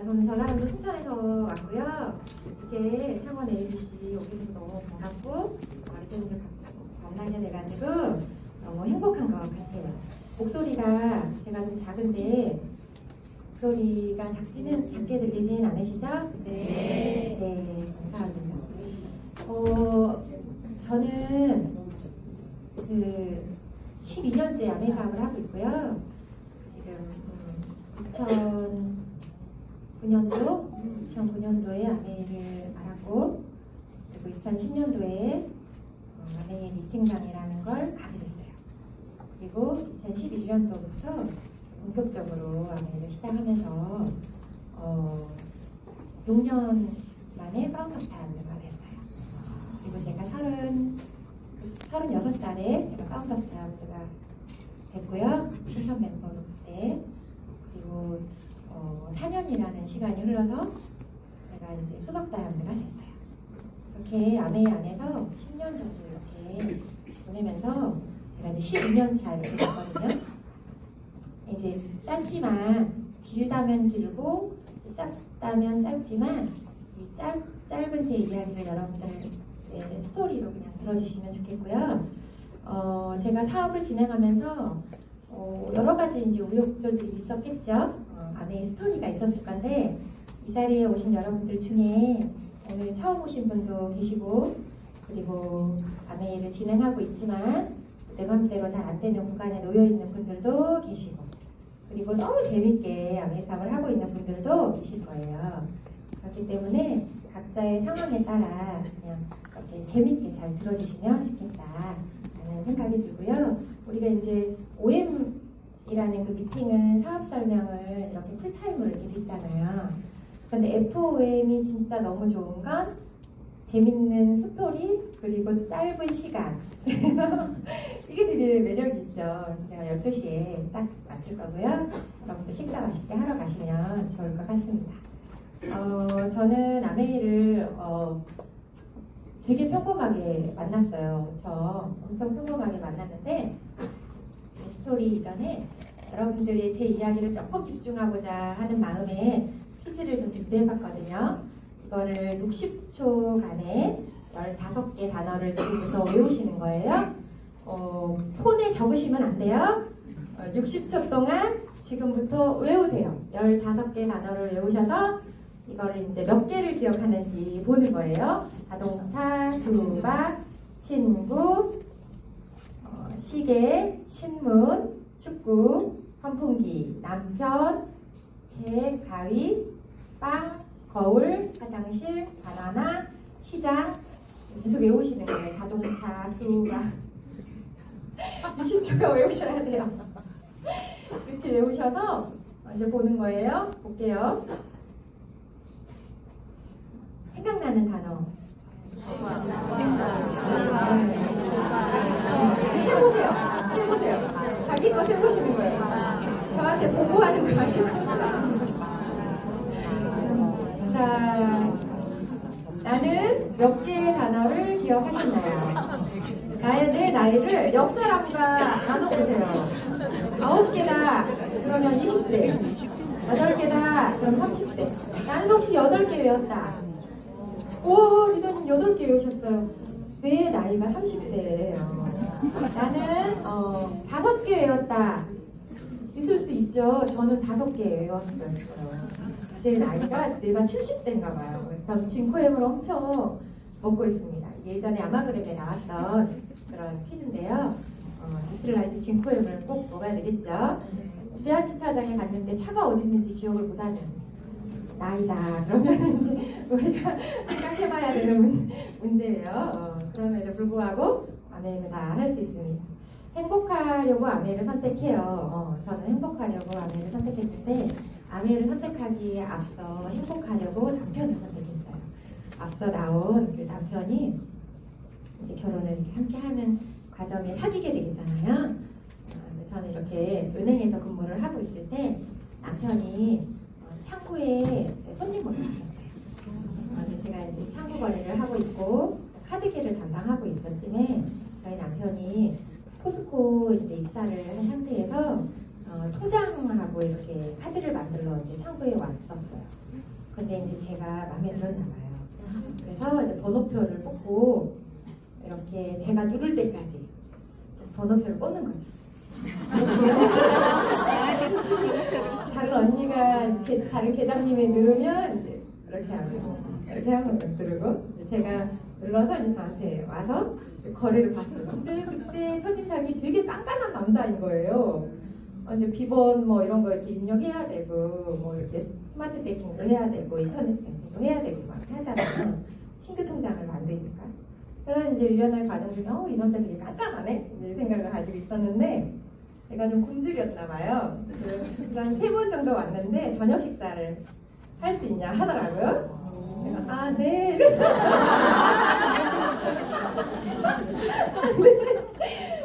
저는 전라남도 순천에서 왔고요. 이렇게 창원 ABC 오게 돼서 너무 반갑고 어르신들 만나게 돼가지고 너무 행복한 것 같아요. 목소리가 제가 좀 작은데 목소리가 작게 들리진 않으시죠? 네. 네, 감사합니다. 저는 그 12년째 아메 사업을 하고 있고요. 지금 2009년도에 아메를 알았고, 그리고 2010년도에 아메 미팅장이라는 걸 가게 됐어요. 그리고 2011년도부터 본격적으로 아메를 시작하면서 6년 만에 파운더 스타가 됐어요. 그리고 제가 36살에 제가 파운더 스타가 됐고요. 순천 멤버로 그때. 그리고 4년이라는 시간이 흘러서 제가 이제 수석 다이아몬드가 됐어요. 이렇게 아메 안에서 10년 정도 이렇게 보내면서 제가 이제 12년 차 이렇게 됐거든요. 이제 짧지만 길다면 길고 짧다면 짧지만 이 짧은 제 이야기를 여러분들의 스토리로 그냥 들어주시면 좋겠고요. 제가 사업을 진행하면서 여러 가지 이제 우여곡절들이 있었겠죠. 안에 스토리가 있었을 건데 이 자리에 오신 여러분들 중에 오늘 처음 오신 분도 계시고 그리고 아메이를 진행하고 있지만 내 맘대로 잘 안 되는 구간에 놓여 있는 분들도 계시고 그리고 너무 재밌게 아메이 사업을 하고 있는 분들도 계실 거예요. 그렇기 때문에 각자의 상황에 따라 그냥 이렇게 재밌게 잘 들어주시면 좋겠다라는 생각이 들고요. 우리가 이제 OM이라는 그 미팅은 사업 설명을 이렇게 풀타임으로 이렇게 듣잖아요. 그런데 FOM이 진짜 너무 좋은 건 재밌는 스토리 그리고 짧은 시간. 이게 되게 매력이 있죠. 제가 12시에 딱 마칠 거고요. 여러분들 식사 맛있게 하러 가시면 좋을 것 같습니다. 저는 아메이를 되게 평범하게 만났어요. 저 엄청 평범하게 만났는데 스토리 이전에 여러분들이 제 이야기를 조금 집중하고자 하는 마음에 퀴즈를 좀 준비해봤거든요. 이거를 60초간에 15개 단어를 지금부터 외우시는 거예요. 폰에 적으시면 안 돼요. 60초 동안 지금부터 외우세요. 15개 단어를 외우셔서 이거를 이제 몇 개를 기억하는지 보는 거예요. 자동차, 수박, 친구, 시계, 신문, 축구, 선풍기, 남편, 책, 가위, 빵, 거울, 화장실, 바나나, 시장 계속 외우시는 거예요. 자동차, 수박 60초가 외우셔야 돼요. 이렇게 외우셔서 이제 보는 거예요. 볼게요. 생각나는 단어. 세보세요. 세보세요. 자기 거 세보시는 거예요. 저한테 보고하는 거 아니고. 자, 나는 몇 개의 단어를 기억하셨나요? 나의 나이를 옆 사람과 나눠보세요. 9개다. 그러면 20대. 8개다. 그럼 30대. 나는 혹시 8개 외웠다. 오, 리더님 8개 외우셨어요. 왜 나이가 30대예요? 나는 5개 외웠다. 있을 수 있죠. 저는 5개 외웠었어요. 제 나이가 내가 70대인가 봐요. 그래서 저는 진코엠을 엄청 먹고 있습니다. 예전에 아마그램에 나왔던 그런 퀴즈인데요. 비틀라이트 진코엠을 꼭 먹어야 되겠죠. 주변 주차장에 갔는데 차가 어디 있는지 기억을 못하는 나이다. 그러면 이제 우리가 생각해봐야 되는 문제예요. 그럼에도 불구하고 아메는 다 할 수 있습니다. 행복하려고 아메를 선택해요. 저는 행복하려고 아메를 선택했는데 아메를 선택하기에 앞서 행복하려고 남편을 선택했어요. 앞서 나온 그 남편이 이제 결혼을 함께하는 과정에 사귀게 되겠잖아요. 저는 이렇게 은행에서 근무를 하고 있을 때 남편이 창구에 손님으로 왔었어요. 제가 이제 창구 거래를 하고 있고 카드기를 담당하고 있던 쯤에 저희 남편이 포스코 이제 입사를 한 상태에서 통장하고 이렇게 카드를 만들러 이제 창구에 왔었어요. 근데 이제 제가 마음에 들었나 봐요. 그래서 이제 번호표를 뽑고 이렇게 제가 누를 때까지 번호표를 뽑는 거죠. 다른 언니가 다른 계장님이 누르면 이제 이렇게 하고 이렇게 하고 누르고 제가 눌러서 이제 저한테 와서 거리를 봤어요. 근데 그때 첫인상이 되게 깐깐한 남자인 거예요. 이제 비번 뭐 이런 거 이렇게 입력해야 되고 뭐 이렇게 스마트 뱅킹도 해야 되고 인터넷 뱅킹도 해야 되고 막 하잖아요. 신규 통장을 만드니까. 그런 이제 1년의 과정 중에 이 남자 되게 깐깐하네 이제 생각을 가지고 있었는데 제가 좀 굶주렸나 봐요. 그래서 한 3번 정도 왔는데 저녁 식사를 할 수 있냐 하더라고요. 제가 네 이래서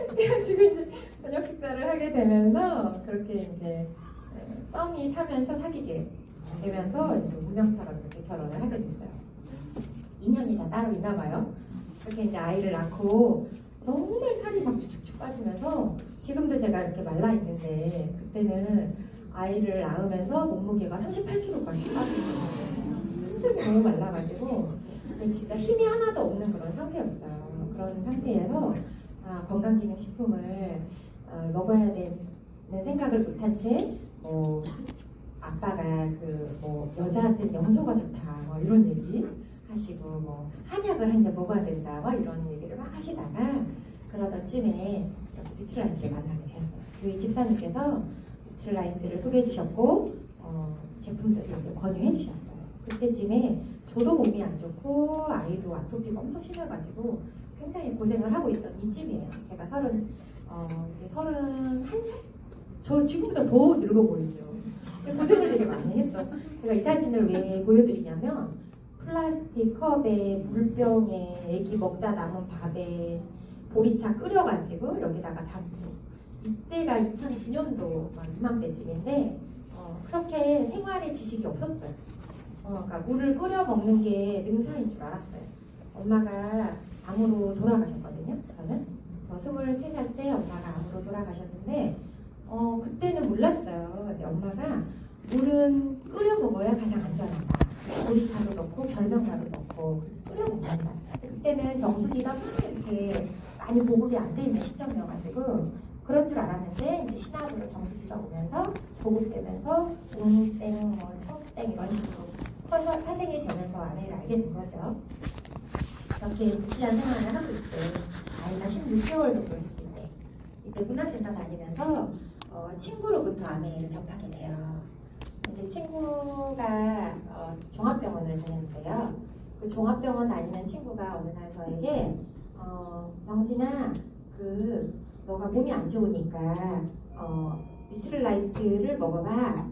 그래가지고 이제 저녁 식사를 하게 되면서 그렇게 이제 썸이 타면서 사귀게 되면서 이제 운명처럼 이렇게 결혼을 하게 됐어요. 2년이 다 따로 있나 봐요. 그렇게 이제 아이를 낳고 정말 살이 막 축축축 빠지면서 지금도 제가 이렇게 말라 있는데 그때는 아이를 낳으면서 몸무게가 38kg까지 빠졌어요. 굉장히 너무 말라가지고 진짜 힘이 하나도 없는 그런 상태였어요. 그런 상태에서 건강기능식품을 먹어야 되는 생각을 못한 채 아빠가 여자한테는 염소가 좋다 뭐 이런 얘기 하시고 뭐 한약을 한 잔 먹어야 된다 뭐 이런 얘기를 막 하시다가 그러던 쯤에 이렇게 뉴트라이트를 만나게 됐어요. 교회 집사님께서 뉴트라이트를 소개해 주셨고 제품들을 이제 권유해 주셨어요. 그때쯤에 저도 몸이 안 좋고 아이도 아토피가 엄청 심해가지고 굉장히 고생을 하고 있던 이쯤이에요. 제가 31살? 저 지금보다 더 늙어 보이죠. 고생을 되게 많이 했죠. 제가 이 사진을 왜 보여드리냐면 플라스틱 컵에 물병에 애기 먹다 남은 밥에 보리차 끓여가지고 여기다가 담고 이때가 2009년도 이맘때쯤인데 그렇게 생활의 지식이 없었어요. 그러니까 물을 끓여 먹는 게 능사인 줄 알았어요. 엄마가 암으로 돌아가셨거든요. 저 23살 때 엄마가 암으로 돌아가셨는데 그때는 몰랐어요. 근데 엄마가 물은 끓여 먹어야 가장 안전하다. 보리차도 넣고 결명라도 넣고 끓여 먹는다. 그때는 정수기가 막 이렇게 많이 보급이 안 돼 있는 시점이어가지고 그런 줄 알았는데 이제 신학으로 정수기가 오면서 보급되면서 땡, 청땡 이런 식으로 파생이 되면서 아내를 알게 된 거죠. 이렇게 무시한 생활을 하고 있을 때 아이가 16개월 정도 됐을 때 이때 문화센터 다니면서 친구로부터 아내를 접하게 돼요. 이제 친구가 종합병원을 다녔는데요. 그 종합병원 다니는 친구가 어느 날 저에게 영진아 너가 몸이 안 좋으니까 뉴트릴라이트를 먹어봐.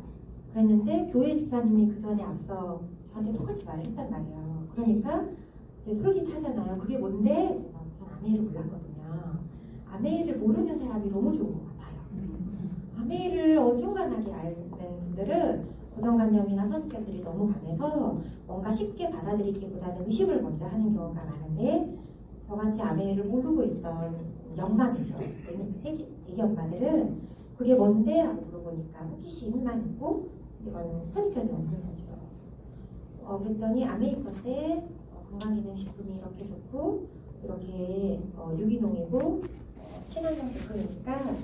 그랬는데 교회 집사님이 그 전에 앞서 저한테 똑같이 말을 했단 말이에요. 그러니까 이제 솔깃하잖아요. 그게 뭔데? 전 아메이를 몰랐거든요. 아메이를 모르는 사람이 너무 좋은 것 같아요. 아메이를 어중간하게 아는 분들은 고정관념이나 선입견들이 너무 강해서 뭔가 쉽게 받아들이기보다는 의심을 먼저 하는 경우가 많은데 저같이 아메이를 모르고 있던 영맘이죠. 애기 엄마들은 그게 뭔데? 라고 물어보니까 호기심만 있고 이건 선입견이 없는 거죠. 그랬더니 아메이 건데 건강기능식품이 이렇게 좋고 이렇게 유기농이고 친환경 제품이니까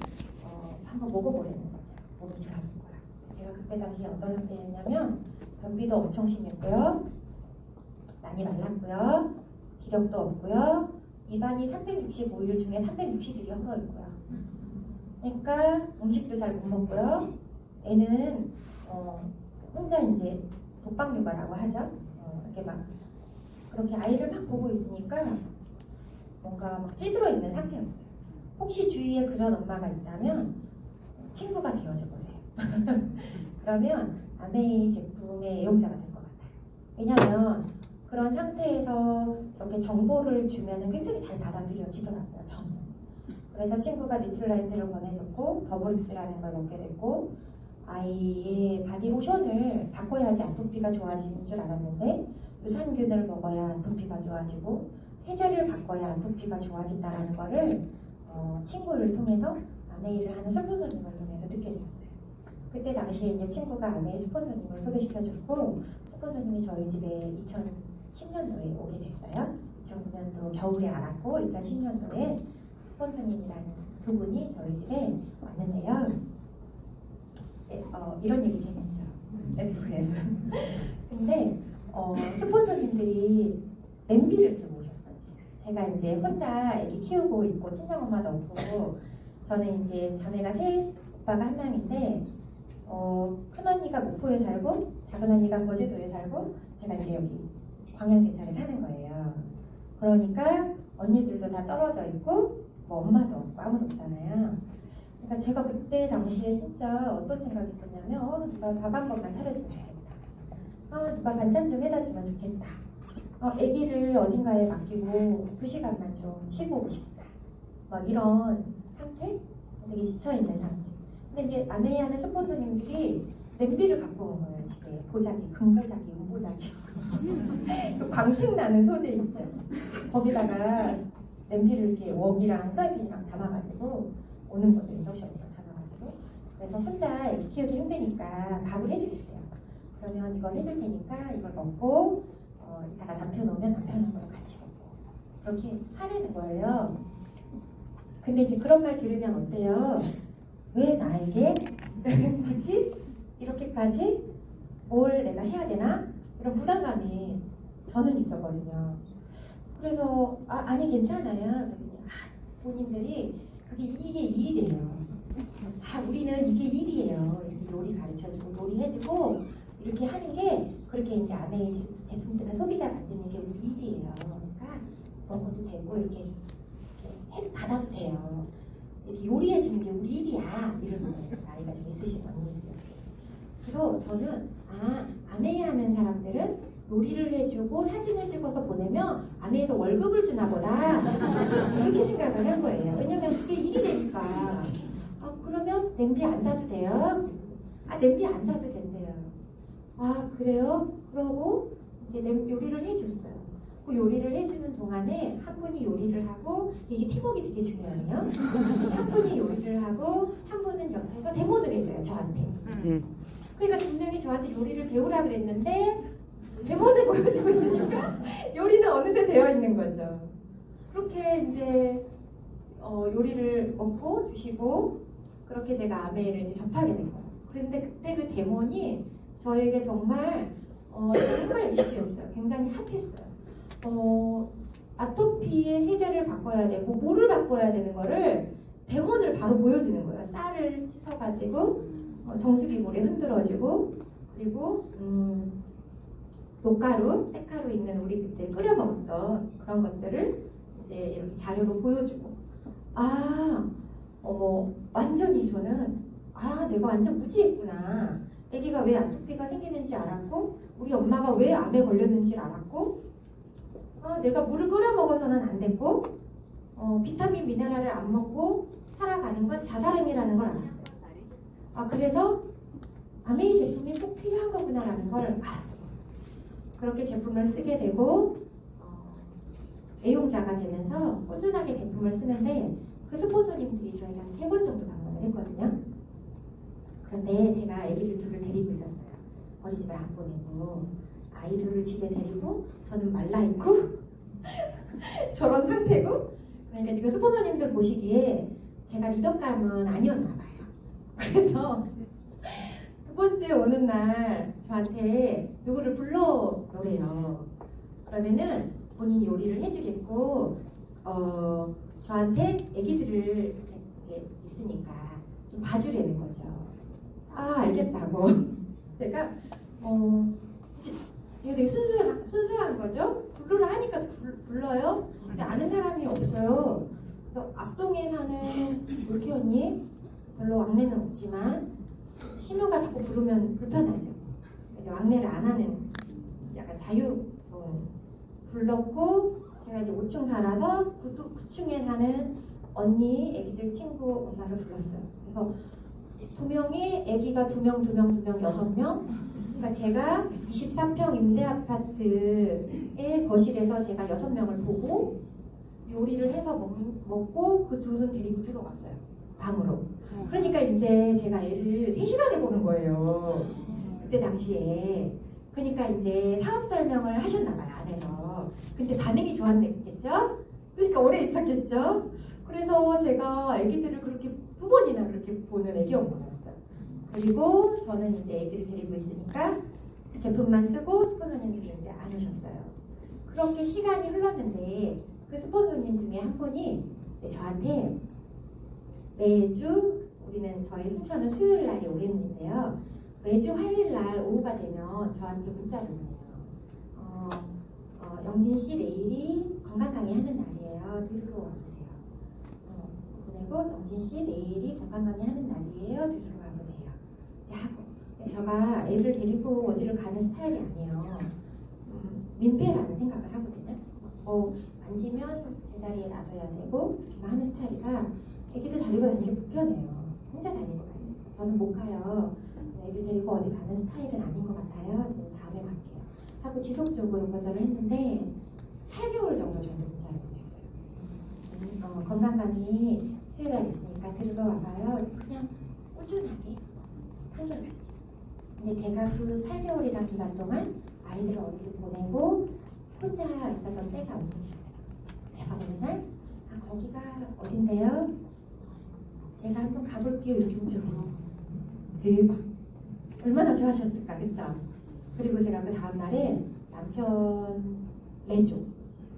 한번 먹어보려는 거죠. 몸이 좋아진 거라. 제가 그때 당시에 어떤 상태였냐면 변비도 엄청 심했고요. 많이 말랐고요. 기력도 없고요. 입안이 365일 중에 360일이 헐어있고요. 그러니까 음식도 잘 못 먹고요. 애는 혼자 이제 독박 육아라고 하죠. 이렇게 막 그렇게 아이를 막 보고 있으니까 뭔가 막 찌들어 있는 상태였어요. 혹시 주위에 그런 엄마가 있다면 친구가 되어줘 보세요. 그러면 아메이 제품의 애용자가 될 것 같아요. 왜냐면 그런 상태에서 이렇게 정보를 주면 굉장히 잘 받아들여지더라고요. 저는. 그래서 친구가 뉴트릴라이트를 보내줬고 더블릭스라는 걸 먹게 됐고 아이의 바디로션을 바꿔야지 아토피가 좋아지는 줄 알았는데 유산균을 먹어야 아토피가 좋아지고 세제를 바꿔야 아토피가 좋아진다는 거를 친구를 통해서 아메이를 하는 설문선생님을 통해서 듣게 되었어요. 그때 당시에 이제 친구가 아내 스폰서님을 소개시켜줬고 스폰서님이 저희 집에 2010년도에 오게 됐어요. 2009년도 겨울에 알았고 2010년도에 스폰서님이라는 그분이 저희 집에 왔는데요. 네, 이런 얘기 재밌죠. F예요. 근데 스폰서님들이 냄비를 들고 오셨어요. 제가 이제 혼자 아기 키우고 있고 친정엄마도 없고 저는 이제 자매가 셋, 오빠가 한 명인데 큰 언니가 목포에 살고 작은 언니가 거제도에 살고 제가 이제 여기 광양제철에 사는 거예요. 그러니까 언니들도 다 떨어져 있고 뭐 엄마도 없고 아무도 없잖아요. 그러니까 제가 그때 당시에 진짜 어떤 생각이 있었냐면 누가 밥 한 번만 차려주면 좋겠다. 누가 반찬 좀 해다 주면 좋겠다. 아기를 어딘가에 맡기고 2시간만 좀 쉬고 오고 싶다. 막 이런 상태? 되게 지쳐있는 상태. 근데 이제 아메이하는 스폰서님들이 냄비를 갖고 온 거예요. 집에 보자기, 금보자기, 은보자기 그 광택나는 소재 있죠. 거기다가 냄비를 이렇게 웍이랑 프라이팬이랑 담아가지고 오는 거죠. 인덕션이랑 담아가지고. 그래서 혼자 애기 키우기 힘드니까 밥을 해주겠대요. 그러면 이걸 해줄 테니까 이걸 먹고 이따가 남편 오면 남편하고 같이 먹고 그렇게 하라는 거예요. 근데 이제 그런 말 들으면 어때요? 왜 나에게 굳이 이렇게까지 뭘 내가 해야 되나? 이런 부담감이 저는 있었거든요. 그래서 아니 괜찮아요. 그랬더니 본인들이 이게 일이래요. 우리는 이게 일이에요. 이렇게 요리 가르쳐주고 요리해주고 이렇게 하는 게 그렇게 이제 아메이 제품 쓰는 소비자 만드는 게 우리 일이에요. 그러니까 먹어도 되고 이렇게 받아도 돼요. 이렇게 요리해주는 게 우리 일이야. 이러는 거예요. 나이가 좀 있으신 언니들이었어요. 그래서 저는 아메이 하는 사람들은 요리를 해주고 사진을 찍어서 보내면 아메이에서 월급을 주나 보다 그렇게 생각을 한 거예요. 왜냐면 그게 일이니까. 그러면 냄비 안 사도 돼요? 냄비 안 사도 된대요. 그래요? 그러고 이제 요리를 해줬어요. 그 요리를 해주는 동안에 한 분이 요리를 하고 이게 팀워크가 되게 중요해요. 한 분이 요리를 하고 한 분은 옆에서 데모를 해줘요. 저한테. 그러니까 분명히 저한테 요리를 배우라 그랬는데 데모를 보여주고 있으니까 요리는 어느새 되어 있는 거죠. 그렇게 이제 요리를 먹고 주시고 그렇게 제가 아메이를 이제 접하게 된 거예요. 그런데 그때 그 데모니 저에게 정말 이슈였어요. 굉장히 핫했어요. 아토피의 세제를 바꿔야 되고 물을 바꿔야 되는 거를 데모를 바로 보여주는 거예요. 쌀을 씻어가지고 정수기 물에 흔들어주고 그리고 녹가루, 쌀가루 있는 우리 그때 끓여 먹었던 그런 것들을 이제 이렇게 자료로 보여주고 완전히 저는 내가 완전 무지했구나. 아기가 왜 아토피가 생기는지 알았고 우리 엄마가 왜 암에 걸렸는지 알았고 내가 물을 끓여 먹어서는 안 됐고 비타민 미네랄을 안 먹고 살아가는 건 자살행위라는 걸 알았어요. 그래서 아메이 제품이 꼭 필요한 거구나라는 걸 알았던 거죠. 그렇게 제품을 쓰게 되고 애용자가 되면서 꾸준하게 제품을 쓰는데 그 스폰서님들이 저희가 한 3번 정도 방문을 했거든요. 그런데 제가 아기를 둘을 데리고 있었어요. 어린이집을 안 보내고 아이들을 집에 데리고 저는 말라있고 저런 상태고 그러니까 그 스폰서님들 보시기에 제가 리더감은 아니었나 봐요. 그래서 두 번째 오는 날 저한테 누구를 불러놓으래요. 그러면은 본인이 요리를 해주겠고 저한테 아기들을 이제 있으니까 좀 봐주려는 거죠. 알겠다고 제가 되게 순수한 거죠. 부르라 하니까 불러요. 근데 아는 사람이 없어요. 그래서 앞동에 사는 올케 언니 별로 왕래는 없지만 신우가 자꾸 부르면 불편하죠. 그래서 왕래를 안 하는 약간 자유 불렀고 제가 이제 5층 살아서 9층에 사는 언니, 애기들 친구 엄마를 불렀어요. 그래서 2명이 애기가 2명, 6명. 그러니까 제가 23평 임대 아파트의 거실에서 제가 6명을 보고 요리를 해서 먹고 그 둘은 데리고 들어갔어요. 방으로. 그러니까 이제 제가 애를 3시간을 보는 거예요. 그때 당시에. 그러니까 이제 사업 설명을 하셨나 봐요, 안에서. 근데 반응이 좋았겠죠? 그러니까 오래 있었겠죠? 그래서 제가 아기들을 그렇게 2번이나 그렇게 보는 애기 엄마였어요. 그리고 저는 이제 애들을 데리고 있으니까 제품만 쓰고 스폰서님들이 이제 안 오셨어요. 그렇게 시간이 흘렀는데 그 스폰서님 중에 한 분이 이제 저한테 매주 우리는 저희 순천은 수요일 날이 OM인데요. 매주 화요일 날 오후가 되면 저한테 문자를 보내요. 영진 씨 내일이 건강 강의 하는 날이에요. 들으러 와보세요. 보내고 영진 씨 내일이 건강 강의 하는 날이에요. 들으러 와보세요. 이제 하고 제가 애를 데리고 어디를 가는 스타일이 아니에요. 민폐라는 생각을 하거든요. 만지면 제자리에 놔둬야 되고 이렇게 하는 스타일이라 애기들 데리고 다니기 불편해요. 혼자 다니고 다니면서 저는 못 가요. 애를 데리고 어디 가는 스타일은 아닌 것 같아요. 지금 다음에 갈게요. 하고 지속적으로 거절을 했는데 8개월 정도 저한테 문자를 보냈어요. 건강 강의 수요일 날 있으니까 들으러 와봐요. 그냥 꾸준하게 한결같이. 근데 제가 그 8개월이란 기간 동안 아이들을 어디서 보내고 혼자 있었던 때가 오는 거죠. 제가 어느 날 거기가 어딘데요? 제가 한번 가볼게요. 이렇게 문자로. 대박. 얼마나 좋아하셨을까, 그쵸? 그리고 제가 그 다음날에 남편 레조,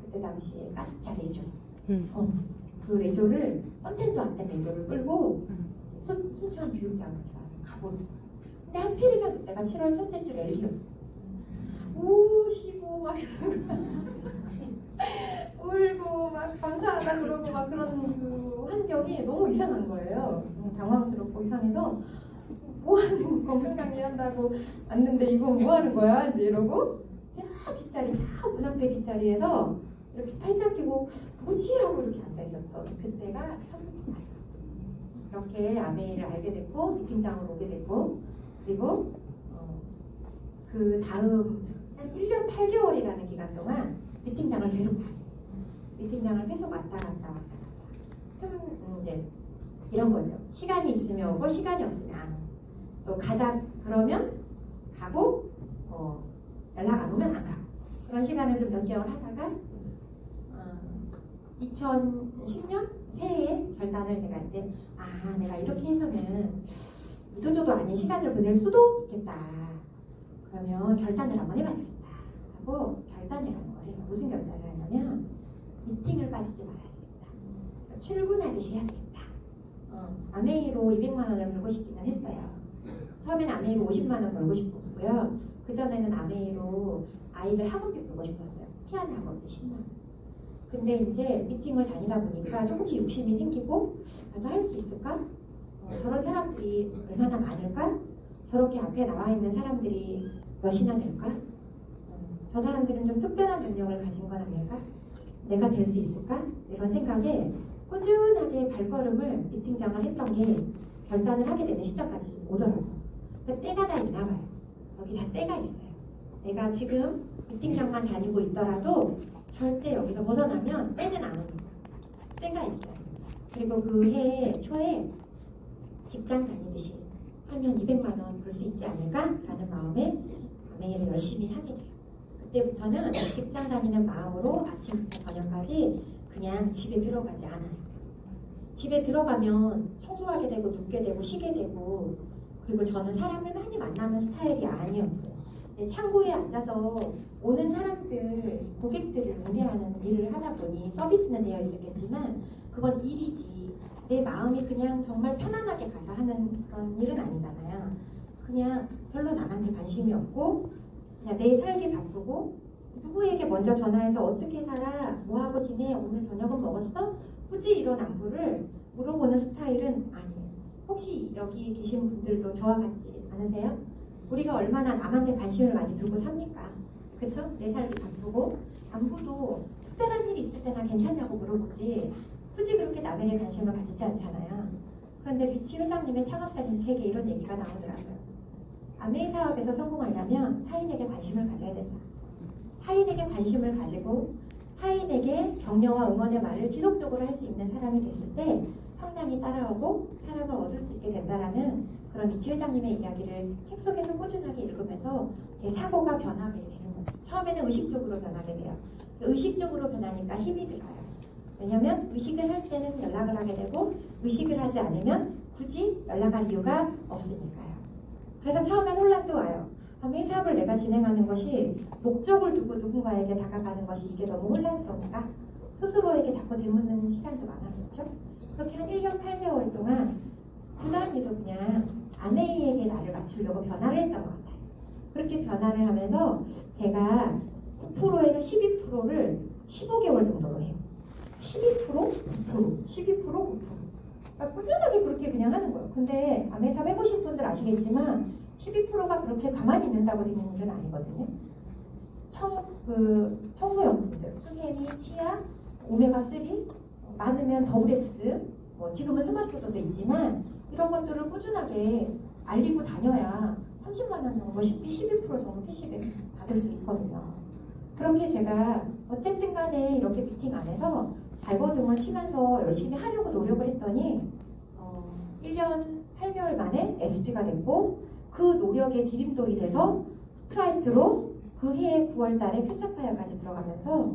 그때 당시에 가스차 레조, 그 레조를 썬텐도 안 된 레조를 끌고 순천 교육장까지 가보는 거예요. 근데 하필이면 그때가 7월 첫째 주 랠리였어요. 우시고 막 울고 막 감사하다 그러고 막 그런 그 환경이 너무 이상한 거예요. 당황스럽고 이상해서 뭐하는 건강 강의 한다고 왔는데 이거 뭐하는 거야? 이제 이러고 뒷자리 문 앞에 뒷자리에서 이렇게 팔짱 끼고 뭐지? 하고 이렇게 앉아 있었던 그때가 첫 미팅날이었어요. 이렇게 아메이를 알게 됐고 미팅장으로 오게 됐고 그리고 그 다음 한 1년 8개월이라는 기간 동안 미팅장을 계속 다녀요. 미팅장을 계속 왔다 갔다 이제 이런 거죠. 시간이 있으면 오고 시간이 없으면 안 오고 또 가자 그러면 가고 연락 안 오면 안 가고 그런 시간을 좀 몇 개월 하다가 2010년 새해에 결단을 제가 이제 내가 이렇게 해서는 이도저도 아닌 시간을 보낼 수도 있겠다. 그러면 결단을 한번 해봐야 되겠다 하고 결단이라는 걸 해요. 무슨 결단을 하냐면 미팅을 빠지지 말아야 되겠다. 출근하듯이 해야 되겠다. 아메이로 200만 원을 벌고 싶기는 했어요. 처음에는 아메이로 50만 원 벌고 싶었고요. 그전에는 아메이로 아이들 학원비 벌고 싶었어요. 피아노 학원비 10만 원. 근데 이제 미팅을 다니다 보니까 조금씩 욕심이 생기고 나도 할 수 있을까? 저런 사람들이 얼마나 많을까? 저렇게 앞에 나와 있는 사람들이 몇이나 될까? 저 사람들은 좀 특별한 능력을 가진 건 아닐까? 내가 될 수 있을까? 이런 생각에 꾸준하게 발걸음을 미팅장을 했던 게 결단을 하게 되는 시점까지 오더라고요. 그 때가 다 있나 봐요. 여기 다 때가 있어요. 내가 지금 미팅장만 다니고 있더라도 절대 여기서 벗어나면 때는 안 옵니다. 때가 있어요. 그리고 그 해 초에 직장 다니듯이 하면 200만 원 벌 수 있지 않을까? 라는 마음에 매일 열심히 하게 돼요. 그때부터는 직장 다니는 마음으로 아침부터 저녁까지 그냥 집에 들어가지 않아요. 집에 들어가면 청소하게 되고 눕게 되고 쉬게 되고 그리고 저는 사람을 많이 만나는 스타일이 아니었어요. 창고에 앉아서 오는 사람들, 고객들을 응대하는 일을 하다 보니 서비스는 되어 있었겠지만 그건 일이지. 내 마음이 그냥 정말 편안하게 가서 하는 그런 일은 아니잖아요. 그냥 별로 남한테 관심이 없고 그냥 내 살기 바쁘고 누구에게 먼저 전화해서 어떻게 살아? 뭐하고 지내? 오늘 저녁은 먹었어? 굳이 이런 안부를 물어보는 스타일은 아니에요. 혹시 여기 계신 분들도 저와 같지 않으세요? 우리가 얼마나 남한테 관심을 많이 두고 삽니까? 그쵸? 내 살기 바쁘고 안부도 특별한 일이 있을 때나 괜찮냐고 물어보지 굳이 그렇게 남에게 관심을 가지지 않잖아요. 그런데 리치 회장님의 창업자님 책에 이런 얘기가 나오더라고요. 아메이 사업에서 성공하려면 타인에게 관심을 가져야 된다. 타인에게 관심을 가지고 타인에게 격려와 응원의 말을 지속적으로 할 수 있는 사람이 됐을 때 성장이 따라오고 사랑을 얻을 수 있게 된다라는 그런 리치 회장님의 이야기를 책 속에서 꾸준하게 읽으면서 제 사고가 변하게 되는 거죠. 처음에는 의식적으로 변하게 돼요. 의식적으로 변하니까 힘이 들어요. 왜냐하면 의식을 할 때는 연락을 하게 되고 의식을 하지 않으면 굳이 연락할 이유가 없으니까요. 그래서 처음엔 혼란도 와요. 이 사업을 내가 진행하는 것이 목적을 두고 누군가에게 다가가는 것이 이게 너무 혼란스러운가? 스스로에게 자꾸 되묻는 시간도 많았었죠. 그렇게 한 1년 8개월 동안 고단히도 그냥 아메이에게 나를 맞추려고 변화를 했던 것 같아요. 그렇게 변화를 하면서 제가 9%에서 12%를 15개월 정도로 해요. 12%, 9%, 12%, 9%. 그러니까 꾸준하게 그렇게 그냥 하는 거예요. 근데 아메 사업 해보신 분들 아시겠지만 12%가 그렇게 가만히 있는다고 되는 일은 아니거든요. 청소용품들, 수세미, 치약, 오메가3, 많으면 더블X, 지금은 스마트도도 있지만 이런 것들을 꾸준하게 알리고 다녀야 30만 원 정도, 12% 정도 캐시백 받을 수 있거든요. 그렇게 제가 어쨌든 간에 이렇게 미팅 안에서 발버둥을 치면서 열심히 하려고 노력을 했더니 1년 8개월 만에 SP가 됐고 그 노력에 디딤돌이 돼서 스트라이트로 그 해의 9월 달에 큐사파이어까지 들어가면서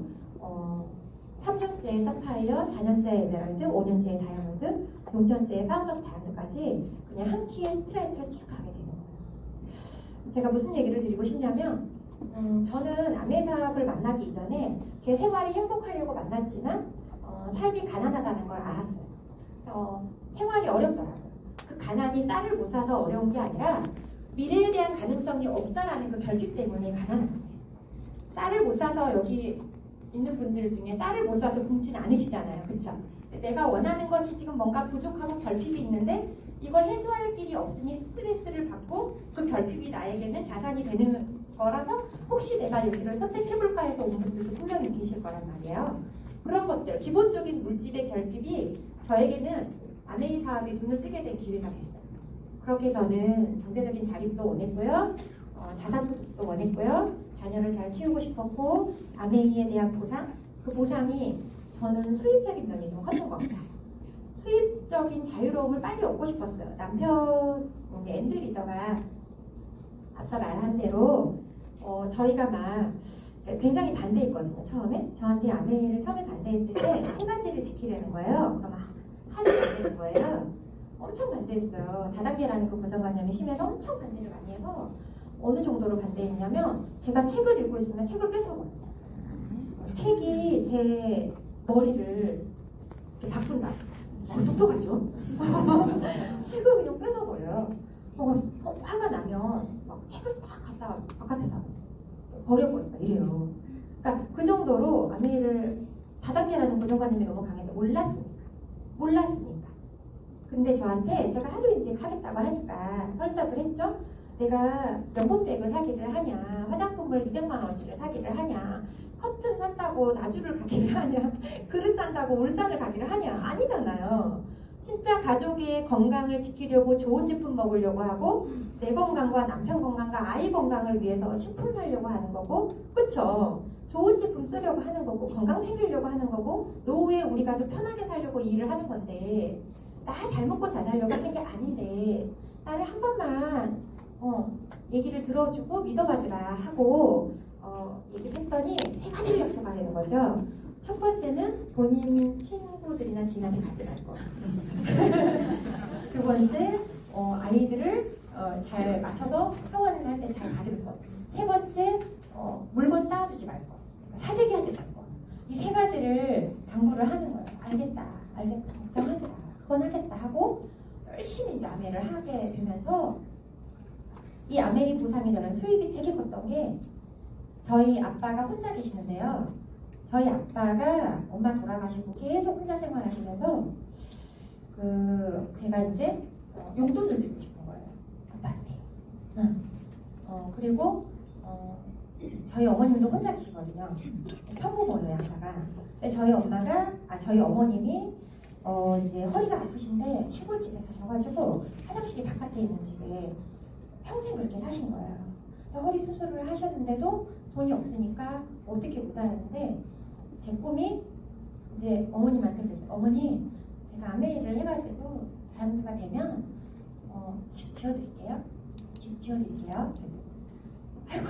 3년째 사파이어, 4년째 에메랄드, 5년째 다이아몬드, 6년째 파운더스 다이아몬드까지 그냥 한 키의 스트라이트로 쭉 가게 되는 거예요. 제가 무슨 얘기를 드리고 싶냐면 저는 아메 사업을 만나기 이전에 제 생활이 행복하려고 만났지만 삶이 가난하다는 걸 알았어요. 생활이 어렵더라고요. 그 가난이 쌀을 못 사서 어려운 게 아니라 미래에 대한 가능성이 없다라는 그 결핍 때문에 가난한 거예요. 쌀을 못 사서 여기 있는 분들 중에 쌀을 못 사서 굶진 않으시잖아요. 그쵸? 내가 원하는 것이 지금 뭔가 부족하고 결핍이 있는데 이걸 해소할 길이 없으니 스트레스를 받고 그 결핍이 나에게는 자산이 되는 거라서 혹시 내가 여기를 선택해볼까 해서 온 분들도 분명히 계실 거란 말이에요. 그런 것들, 기본적인 물질의 결핍이 저에게는 아메이 사업에 눈을 뜨게 된 기회가 됐어요. 그렇게 저는 경제적인 자립도 원했고요. 자산소득도 원했고요. 자녀를 잘 키우고 싶었고 아메이에 대한 보상, 그 보상이 저는 수입적인 면이 좀 컸던 것 같아요. 수입적인 자유로움을 빨리 얻고 싶었어요. 남편 이제 앤드 리더가 앞서 말한 대로 저희가 막 굉장히 반대했거든요. 처음에 저한테 아메이를 처음에 반대했을 때 세 가지를 지키려는 거예요. 그럼 하지 않는 거예요. 엄청 반대했어요. 다단계라는 그 고정관념이 심해서 엄청 반대를 많이 해서 어느 정도로 반대했냐면 제가 책을 읽고 있으면 책을 뺏어버려요. 책이 제 머리를 이렇게 바꾼다. 똑똑하죠? 책을 그냥 뺏어버려요. 화가 나면 막 책을 싹 갖다 바깥에다 버려버린다 이래요. 그러니까 그 정도로 아메이를 다단계라는 고정관념이 너무 강했는데 몰랐으니까. 근데 저한테 제가 하도 이제 하겠다고 하니까 설득을 했죠. 내가 명품백을 사기를 하냐, 화장품을 200만 원어치를 사기를 하냐, 커튼 산다고 나주를 가기를 하냐, 그릇 산다고 울산을 가기를 하냐, 아니잖아요. 진짜 가족의 건강을 지키려고 좋은 제품 먹으려고 하고 내 건강과 남편 건강과 아이 건강을 위해서 식품 사려고 하는 거고, 그쵸? 좋은 제품 쓰려고 하는 거고 건강 챙기려고 하는 거고 노후에 우리 가족 편하게 살려고 일을 하는 건데 나 잘 먹고 잘 살려고 하는 게 아닌데 나를 한 번만 얘기를 들어주고 믿어봐주라 하고 얘기를 했더니 세 가지를 약속하려는 거죠. 첫 번째는 본인 친구들이나 지인한테 가지 말 거. 두 번째 아이들을 잘 맞춰서 회원을 할 때 잘 받을 것. 세 번째 물건 쌓아주지 말 것. 사재기 하지 말 것. 이 세 가지를 당부를 하는 거예요. 알겠다 걱정하지 마. 그건 하겠다 하고 열심히 이제 아메를 하게 되면서 이 아메이 보상이 저는 수입이 되게 컸던 게 저희 아빠가 혼자 계시는데요. 저희 아빠가 엄마 돌아가시고 계속 혼자 생활하시면서 제가 이제 용돈을 드리고 싶은 거예요. 아빠한테. 그리고 저희 어머님도 혼자 계시거든요. 평부모예요, 아빠가. 근데 저희 어머님이 이제 허리가 아프신데 시골집에 가셔가지고 화장실이 바깥에 있는 집에 평생 그렇게 사신 거예요. 허리 수술을 하셨는데도 돈이 없으니까 어떻게 못 하는데 제 꿈이 이제 어머님한테 그랬어요. 어머니, 제가 아메이를 해가지고 다이아몬드가 되면 집 지어드릴게요. 집 지어드릴게요. 아이고,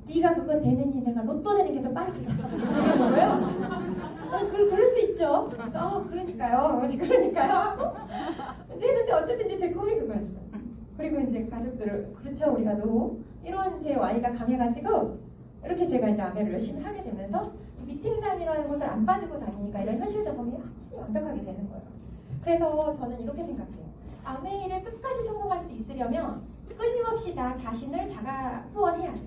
네가 그거 되느니 내가 로또 되는 게 더 빠르겠다. 그런 거예요. 그럴 수 있죠. 그래서 그러니까요. 하고 이제 했는데 어쨌든 이제 제 꿈이 그거였어요. 그리고 이제 가족들을 그렇죠, 우리가 너무 이런 제 와이가 강해가지고 이렇게 제가 이제 아메를 열심히 하게 되면서 미팅장이라는 곳을 안 빠지고 다니니까 이런 현실 적응이 완전히 완벽하게 되는 거예요. 그래서 저는 이렇게 생각해요. 아메이를 끝까지 성공할 수 있으려면 끊임없이 나 자신을 자가 후원해야 돼.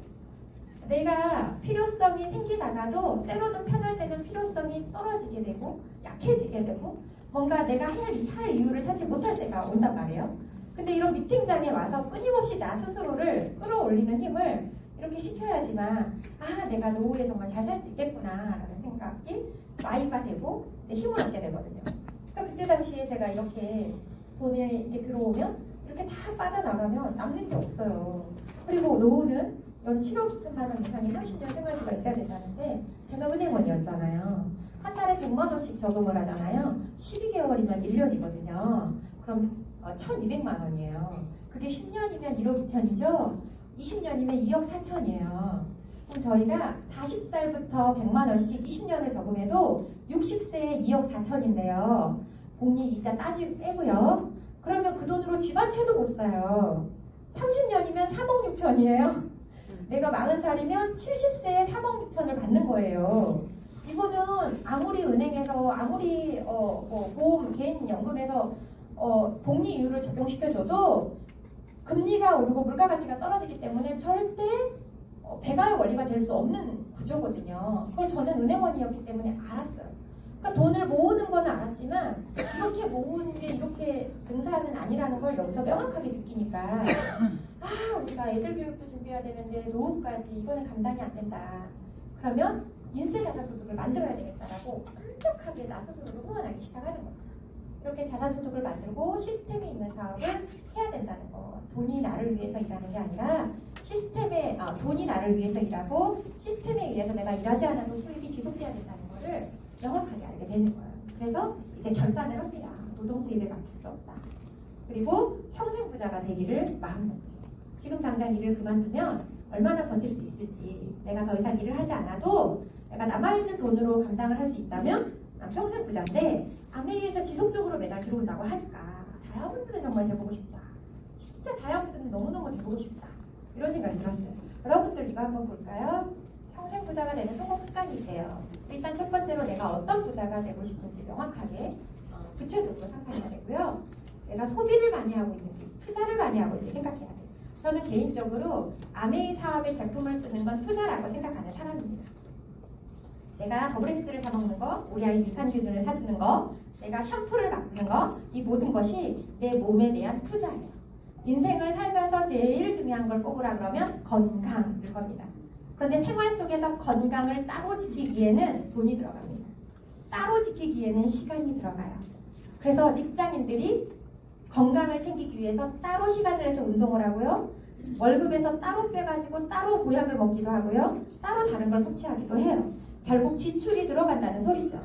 내가 필요성이 생기다가도 때로는 편할 때는 필요성이 떨어지게 되고 약해지게 되고 뭔가 내가 할 이유를 찾지 못할 때가 온단 말이에요. 근데 이런 미팅장에 와서 끊임없이 나 스스로를 끌어올리는 힘을 이렇게 시켜야지만 내가 노후에 정말 잘 살 수 있겠구나 라는 생각이 와이가 되고 힘을 얻게 되거든요. 그러니까 그때 당시에 제가 이렇게 돈이 이렇게 들어오면 이렇게 다 빠져나가면 남는 게 없어요. 그리고 노후는 연 7억 2천만 원 이상의 30년 생활비가 있어야 된다는데 제가 은행원이었잖아요. 한 달에 100만 원씩 저금을 하잖아요. 12개월이면 1년이거든요. 그럼 1,200만 원이에요. 그게 10년이면 1억 2천이죠. 20년이면 2억 4천이에요. 그럼 저희가 40살부터 100만 원씩 20년을 저금해도 60세에 2억 4천인데요. 복리 이자 빼고요. 그러면 그 돈으로 집 한 채도 못 사요. 30년이면 3억 6천이에요. 내가 40살이면 70세에 3억 6천을 받는 거예요. 이거는 아무리 은행에서 아무리 보험 개인연금에서 복리 이율을 적용시켜줘도 금리가 오르고 물가 가치가 떨어지기 때문에 절대 배가의 원리가 될 수 없는 구조거든요. 그걸 저는 은행원이었기 때문에 알았어요. 그러니까 돈을 모으는 건 알았지만 이렇게 모으는 게 이렇게 능사는 아니라는 걸 여기서 명확하게 느끼니까 우리가 애들 교육도 준비해야 되는데 노후까지 이거는 감당이 안 된다. 그러면 인세자산소득을 만들어야 되겠다라고 완벽하게 나 스스로를 후원하기 시작하는 거죠. 이렇게 자산소득을 만들고 시스템이 있는 사업을 해야 된다는 거. 돈이 나를 위해서 일하는 게 아니라 돈이 나를 위해서 일하고 시스템에 의해서 내가 일하지 않아도 수입이 지속돼야 된다는 거를 명확하게 알게 되는 거예요. 그래서 이제 결단을 합니다. 노동 수입에 맡길 수 없다. 그리고 평생 부자가 되기를 마음먹죠. 지금 당장 일을 그만두면 얼마나 버틸 수 있을지, 내가 더 이상 일을 하지 않아도 내가 남아있는 돈으로 감당을 할 수 있다면 난 평생 부자인데 아메이에서 지속적으로 매달 들어온다고 하니까 다이아몬드는 정말 돼보고 싶다. 진짜 다이아몬드는 너무너무 돼보고 싶다. 이런 생각이 들었어요. 여러분들 이거 한번 볼까요? 평생 부자가 되는 성공 습관이 있대요. 일단 첫 번째로 내가 어떤 부자가 되고 싶은지 명확하게 구체적으로 상상해야 되고요. 내가 소비를 많이 하고 있는지 투자를 많이 하고 있는지 생각해야 돼요. 저는 개인적으로 아메이 사업에 제품을 쓰는 건 투자라고 생각하는 사람입니다. 내가 더블엑스를 사먹는 거, 우리 아이 유산균을 사주는 거, 내가 샴푸를 바꾸는 거, 이 모든 것이 내 몸에 대한 투자예요. 인생을 살면서 제일 중요한 걸 꼽으라 그러면 건강일 겁니다. 그런데 생활 속에서 건강을 따로 지키기에는 돈이 들어갑니다. 따로 지키기에는 시간이 들어가요. 그래서 직장인들이 건강을 챙기기 위해서 따로 시간을 내서 운동을 하고요. 월급에서 따로 빼가지고 따로 보약을 먹기도 하고요. 따로 다른 걸 섭취하기도 해요. 결국 지출이 들어간다는 소리죠.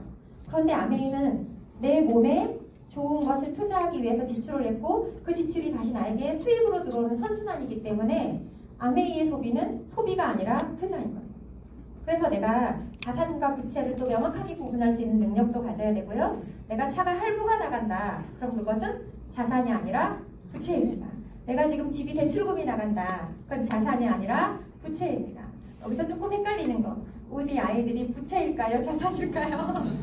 그런데 아메이는 내 몸에 좋은 것을 투자하기 위해서 지출을 했고 그 지출이 다시 나에게 수입으로 들어오는 선순환이기 때문에 아메이의 소비는 소비가 아니라 투자인 거죠. 그래서 내가 자산과 부채를 또 명확하게 구분할 수 있는 능력도 가져야 되고요. 내가 차가 할부가 나간다. 그럼 그것은 자산이 아니라 부채입니다. 내가 지금 집이 대출금이 나간다. 그건 자산이 아니라 부채입니다. 여기서 조금 헷갈리는 거. 우리 아이들이 부채일까요? 자산일까요?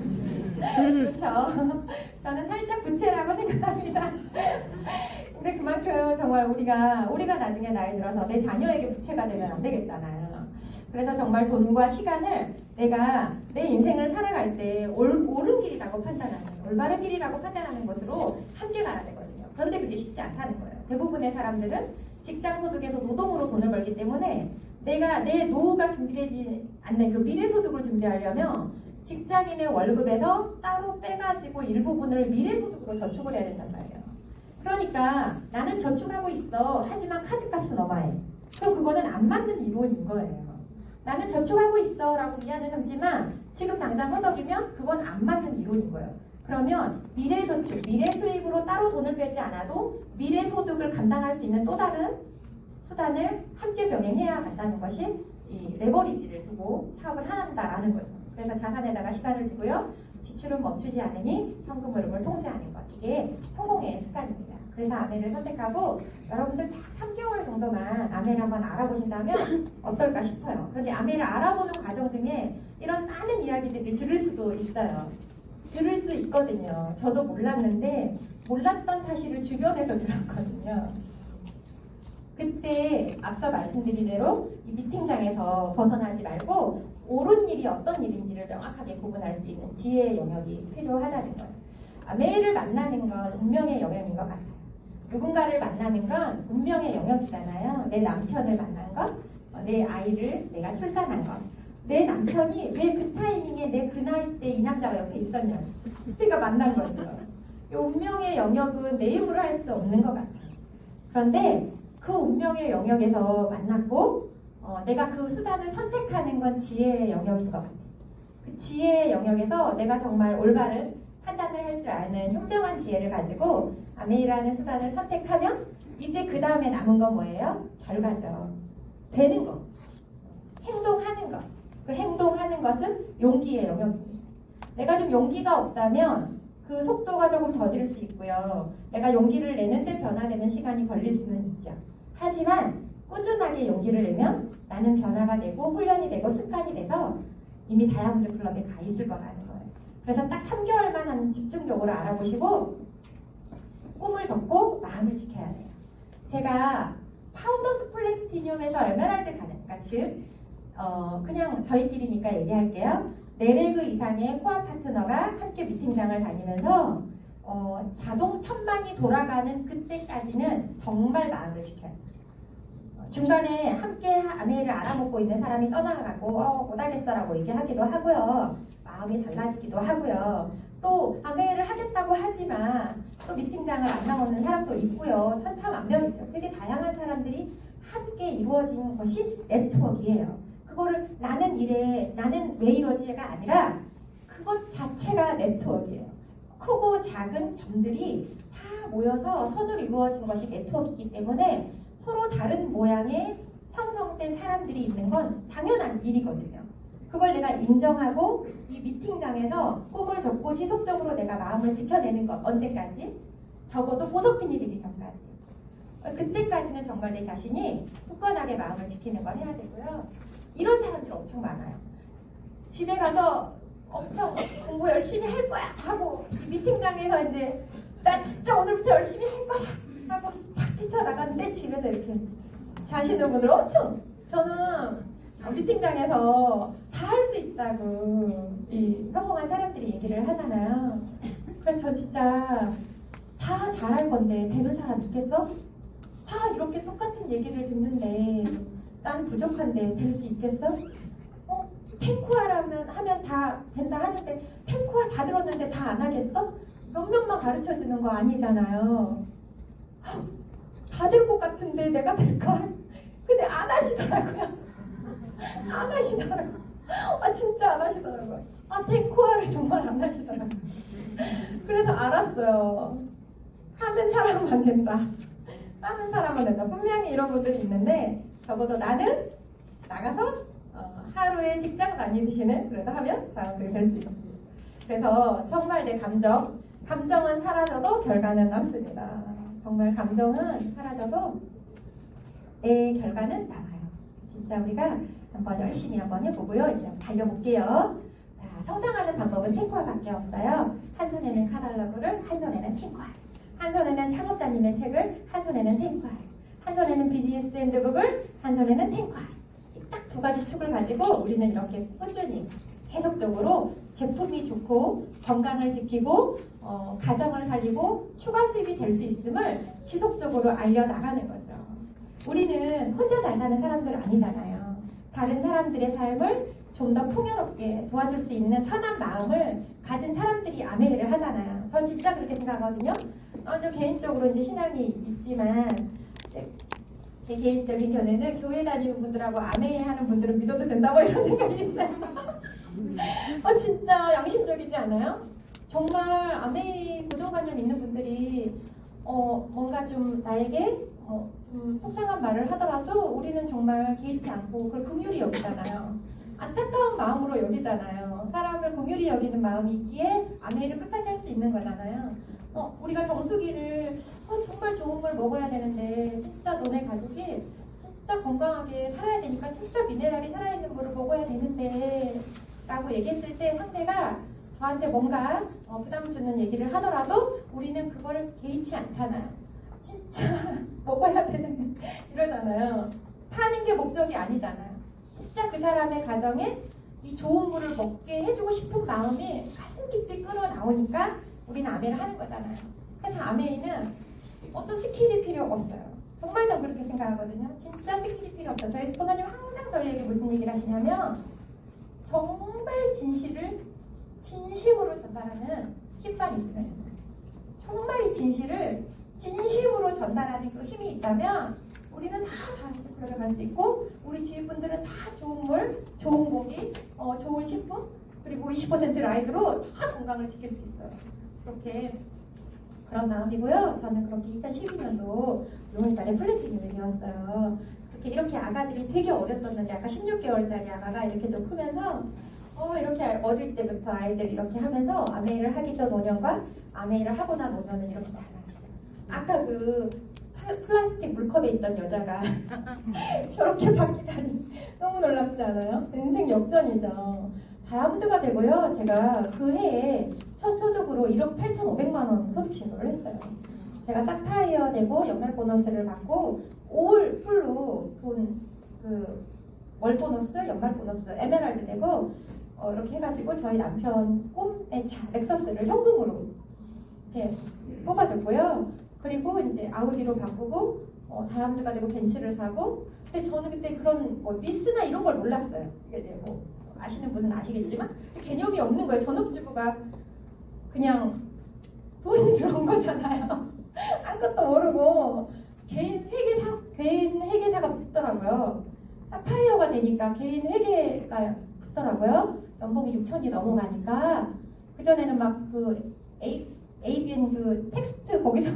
그렇죠. 저는 살짝 부채라고 생각합니다. 근데 그만큼 정말 우리가 나중에 나이 들어서 내 자녀에게 부채가 되면 안 되겠잖아요. 그래서 정말 돈과 시간을 내가 내 인생을 살아갈 때 옳은 길이라고 판단하는, 올바른 길이라고 판단하는 것으로 함께 가야 되거든요. 그런데 그게 쉽지 않다는 거예요. 대부분의 사람들은 직장 소득에서 노동으로 돈을 벌기 때문에 내가 내 노후가 준비되지 않는 그 미래 소득을 준비하려면 직장인의 월급에서 따로 빼가지고 일부분을 미래 소득으로 저축을 해야 된단 말이에요. 그러니까 나는 저축하고 있어. 하지만 카드값은 어마해. 그럼 그거는 안 맞는 이론인 거예요. 나는 저축하고 있어 라고 위안을 삼지만 지금 당장 허덕이면 그건 안 맞는 이론인 거예요. 그러면 미래저축, 미래수입으로 따로 돈을 빼지 않아도 미래소득을 감당할 수 있는 또 다른 수단을 함께 병행해야 한다는 것이 이 레버리지를 두고 사업을 한다라는 거죠. 그래서 자산에다가 시간을 두고요. 지출은 멈추지 않으니 현금 흐름을 통제하는 것. 이게 성공의 습관입니다. 그래서 아메를 선택하고 여러분들 딱 3개월 정도만 아메를 한번 알아보신다면 어떨까 싶어요. 그런데 아메를 알아보는 과정 중에 이런 많은 이야기들을 들을 수도 있어요. 들을 수 있거든요. 저도 몰랐는데 몰랐던 사실을 주변에서 들었거든요. 그때 앞서 말씀드린 대로 이 미팅장에서 벗어나지 말고 옳은 일이 어떤 일인지를 명확하게 구분할 수 있는 지혜의 영역이 필요하다는 거예요. 아메를 만나는 건 운명의 영역인 것 같아요. 누군가를 만나는 건 운명의 영역이잖아요. 내 남편을 만난 것, 내 아이를 내가 출산한 것. 내 남편이 왜 그 타이밍에 내 그 나이 때 이 남자가 옆에 있었냐. 그러니까 만난 거죠. 이 운명의 영역은 내 힘으로 할 수 없는 것 같아요. 그런데 그 운명의 영역에서 만났고 내가 그 수단을 선택하는 건 지혜의 영역인 것 같아요. 그 지혜의 영역에서 내가 정말 올바른 판단을 할 줄 아는 현명한 지혜를 가지고 아메이라는 수단을 선택하면 이제 그 다음에 남은 건 뭐예요? 결과죠. 되는 거. 행동하는 것. 그 행동하는 것은 용기의 영역입니다. 내가 좀 용기가 없다면 그 속도가 조금 더딜 수 있고요. 내가 용기를 내는데 변화되는 시간이 걸릴 수는 있죠. 하지만 꾸준하게 용기를 내면 나는 변화가 되고 훈련이 되고 습관이 돼서 이미 다이아몬드 클럽에 가 있을 거라는 거예요. 그래서 딱 3개월만 한 집중적으로 알아보시고 꿈을 접고 마음을 지켜야 돼요. 제가 파운더스 플래티늄에서 에메랄드 가는, 그러니까 즉 그냥 저희끼리니까 얘기할게요. 4레그 이상의 코어 파트너가 함께 미팅장을 다니면서 자동 천만이 돌아가는 그때까지는 정말 마음을 지켜야 돼요. 중간에 함께 아메를 알아먹고 있는 사람이 떠나가고 못하겠어라고 얘기하기도 하고요. 마음이 달라지기도 하고요. 또 아메를 하겠다고 하지만 또 미팅장을 안 나오는 사람도 있고요. 천차만별이죠. 되게 다양한 사람들이 함께 이루어진 것이 네트워크예요. 그거를 나는 이래, 나는 왜 이러지가 아니라 그것 자체가 네트워크예요. 크고 작은 점들이 다 모여서 선으로 이루어진 것이 네트워크이기 때문에 서로 다른 모양의 형성된 사람들이 있는 건 당연한 일이거든요. 그걸 내가 인정하고 이 미팅장에서 꿈을 접고 지속적으로 내가 마음을 지켜내는 것. 언제까지? 적어도 보석핀이 되기 전까지. 그때까지는 정말 내 자신이 굳건하게 마음을 지키는 걸 해야 되고요. 이런 사람들 엄청 많아요. 집에 가서 엄청 공부 열심히 할 거야 하고 이 미팅장에서 이제 나 진짜 오늘부터 열심히 할 거야 하고 탁 뛰쳐나갔는데 집에서 이렇게 자신의 분들 엄청 저는 미팅장에서 다 할 수 있다고 이 성공한 사람들이 얘기를 하잖아요. 그래서 저 진짜 다 잘할 건데 되는 사람 있겠어? 다 이렇게 똑같은 얘기를 듣는데 난 부족한데 될 수 있겠어? 탱쿠아라면 하면 다 된다 하는데 탱쿠아 다 들었는데 다 안 하겠어? 몇 명만 가르쳐 주는 거 아니잖아요. 다 될 것 같은데 내가 될까? 근데 안 하시더라고요. 안 하시더라고요. 진짜 안 하시더라고요. 탱쿠아를 정말 안 하시더라고요. 그래서 알았어요. 하는 사람만 된다. 하는 사람만 된다. 분명히 이런 분들이 있는데 적어도 나는 나가서 하루에 직장 다니시는 그래도 하면 사람들이 될 수 있습니다. 그래서 정말 내 감정은 사라져도 결과는 남습니다. 정말 감정은 사라져도 내 결과는 남아요. 진짜 우리가 한번 열심히 한번 해보고요. 이제 달려볼게요. 자, 성장하는 방법은 탱쿠아밖에 없어요. 한 손에는 카탈로그를, 한 손에는 탱쿠아. 한 손에는 창업자님의 책을, 한 손에는 탱쿠아. 한 손에는 비즈니스 핸드북을, 한 손에는 탱쿠아. 딱 2가지 축을 가지고 우리는 이렇게 꾸준히 계속적으로 제품이 좋고 건강을 지키고 가정을 살리고 추가 수입이 될 수 있음을 지속적으로 알려나가는 거죠. 우리는 혼자 잘 사는 사람들 아니잖아요. 다른 사람들의 삶을 좀 더 풍요롭게 도와줄 수 있는 선한 마음을 가진 사람들이 아메를 하잖아요. 전 진짜 그렇게 생각하거든요. 저 개인적으로 이제 신앙이 있지만 제 개인적인 견해는 교회 다니는 분들하고 아메 하는 분들은 믿어도 된다고 이런 생각이 있어요. 진짜 양심적이지 않아요? 정말 아메이 고정관념 있는 분들이 뭔가 좀 나에게 좀 속상한 말을 하더라도 우리는 정말 개의치 않고 그걸 긍휼히 여기잖아요. 안타까운 마음으로 여기잖아요. 사람을 긍휼히 여기는 마음이 있기에 아메이를 끝까지 할 수 있는 거잖아요. 우리가 정수기를 정말 좋은 물 먹어야 되는데 진짜 너네 가족이 진짜 건강하게 살아야 되니까 진짜 미네랄이 살아있는 물을 먹어야 되는데 라고 얘기했을 때 상대가 저한테 뭔가 부담 주는 얘기를 하더라도 우리는 그거를 개의치 않잖아요. 진짜 먹어야 되는데 이러잖아요. 파는 게 목적이 아니잖아요. 진짜 그 사람의 가정에 이 좋은 물을 먹게 해주고 싶은 마음이 가슴 깊이 끌어나오니까 우리는 아메이를 하는 거잖아요. 그래서 아메이는 어떤 스킬이 필요 없어요. 정말 전 그렇게 생각하거든요. 진짜 스킬이 필요 없어요. 저희 스포너님 항상 저희에게 무슨 얘기를 하시냐면 정말 진실을 진심으로 전달하는 힘만 있으면 됩니다. 정말 이 진실을 진심으로 전달하는 그 힘이 있다면 우리는 다 블로그에 갈 수 있고 우리 주위 분들은 다 좋은 물, 좋은 고기, 좋은 식품 그리고 20% 라이드로 다 건강을 지킬 수 있어요. 그렇게 그런 마음이고요. 저는 그렇게 2012년도 6월달에 플래티넘이 되었어요. 이렇게 아가들이 되게 어렸었는데 아까 16개월짜리 아가가 이렇게 좀 크면서 이렇게 어릴 때부터 아이들 이렇게 하면서 아메이를 하기 전 5년과 아메이를 하고 난 5년은 이렇게 달라지죠. 아까 그 플라스틱 물컵에 있던 여자가 저렇게 바뀌다니 너무 놀랍지 않아요? 인생 역전이죠. 다이아몬드가 되고요. 제가 그 해에 첫 소득으로 1억 8,500만 원 소득 신고를 했어요. 제가 사파이어 되고 연말 보너스를 받고 올 풀로 월 보너스, 연말 보너스, 에메랄드 되고 이렇게 해가지고 저희 남편 꿈의 차 렉서스를 현금으로 이렇게 뽑아줬고요. 그리고 이제 아우디로 바꾸고 다이아몬드가 되고 벤츠를 사고. 근데 저는 그때 그런 미스나 이런 걸 몰랐어요. 이게 아시는 분은 아시겠지만 개념이 없는 거예요. 전업주부가 그냥 돈이 들어온 거잖아요. 아무것도 모르고 개인 회계사가 붙더라고요. 사파이어가 되니까 개인 회계가 붙더라고요. 연봉이 6천이 넘어가니까 그전에는 막 그 ABN 그 텍스트 거기서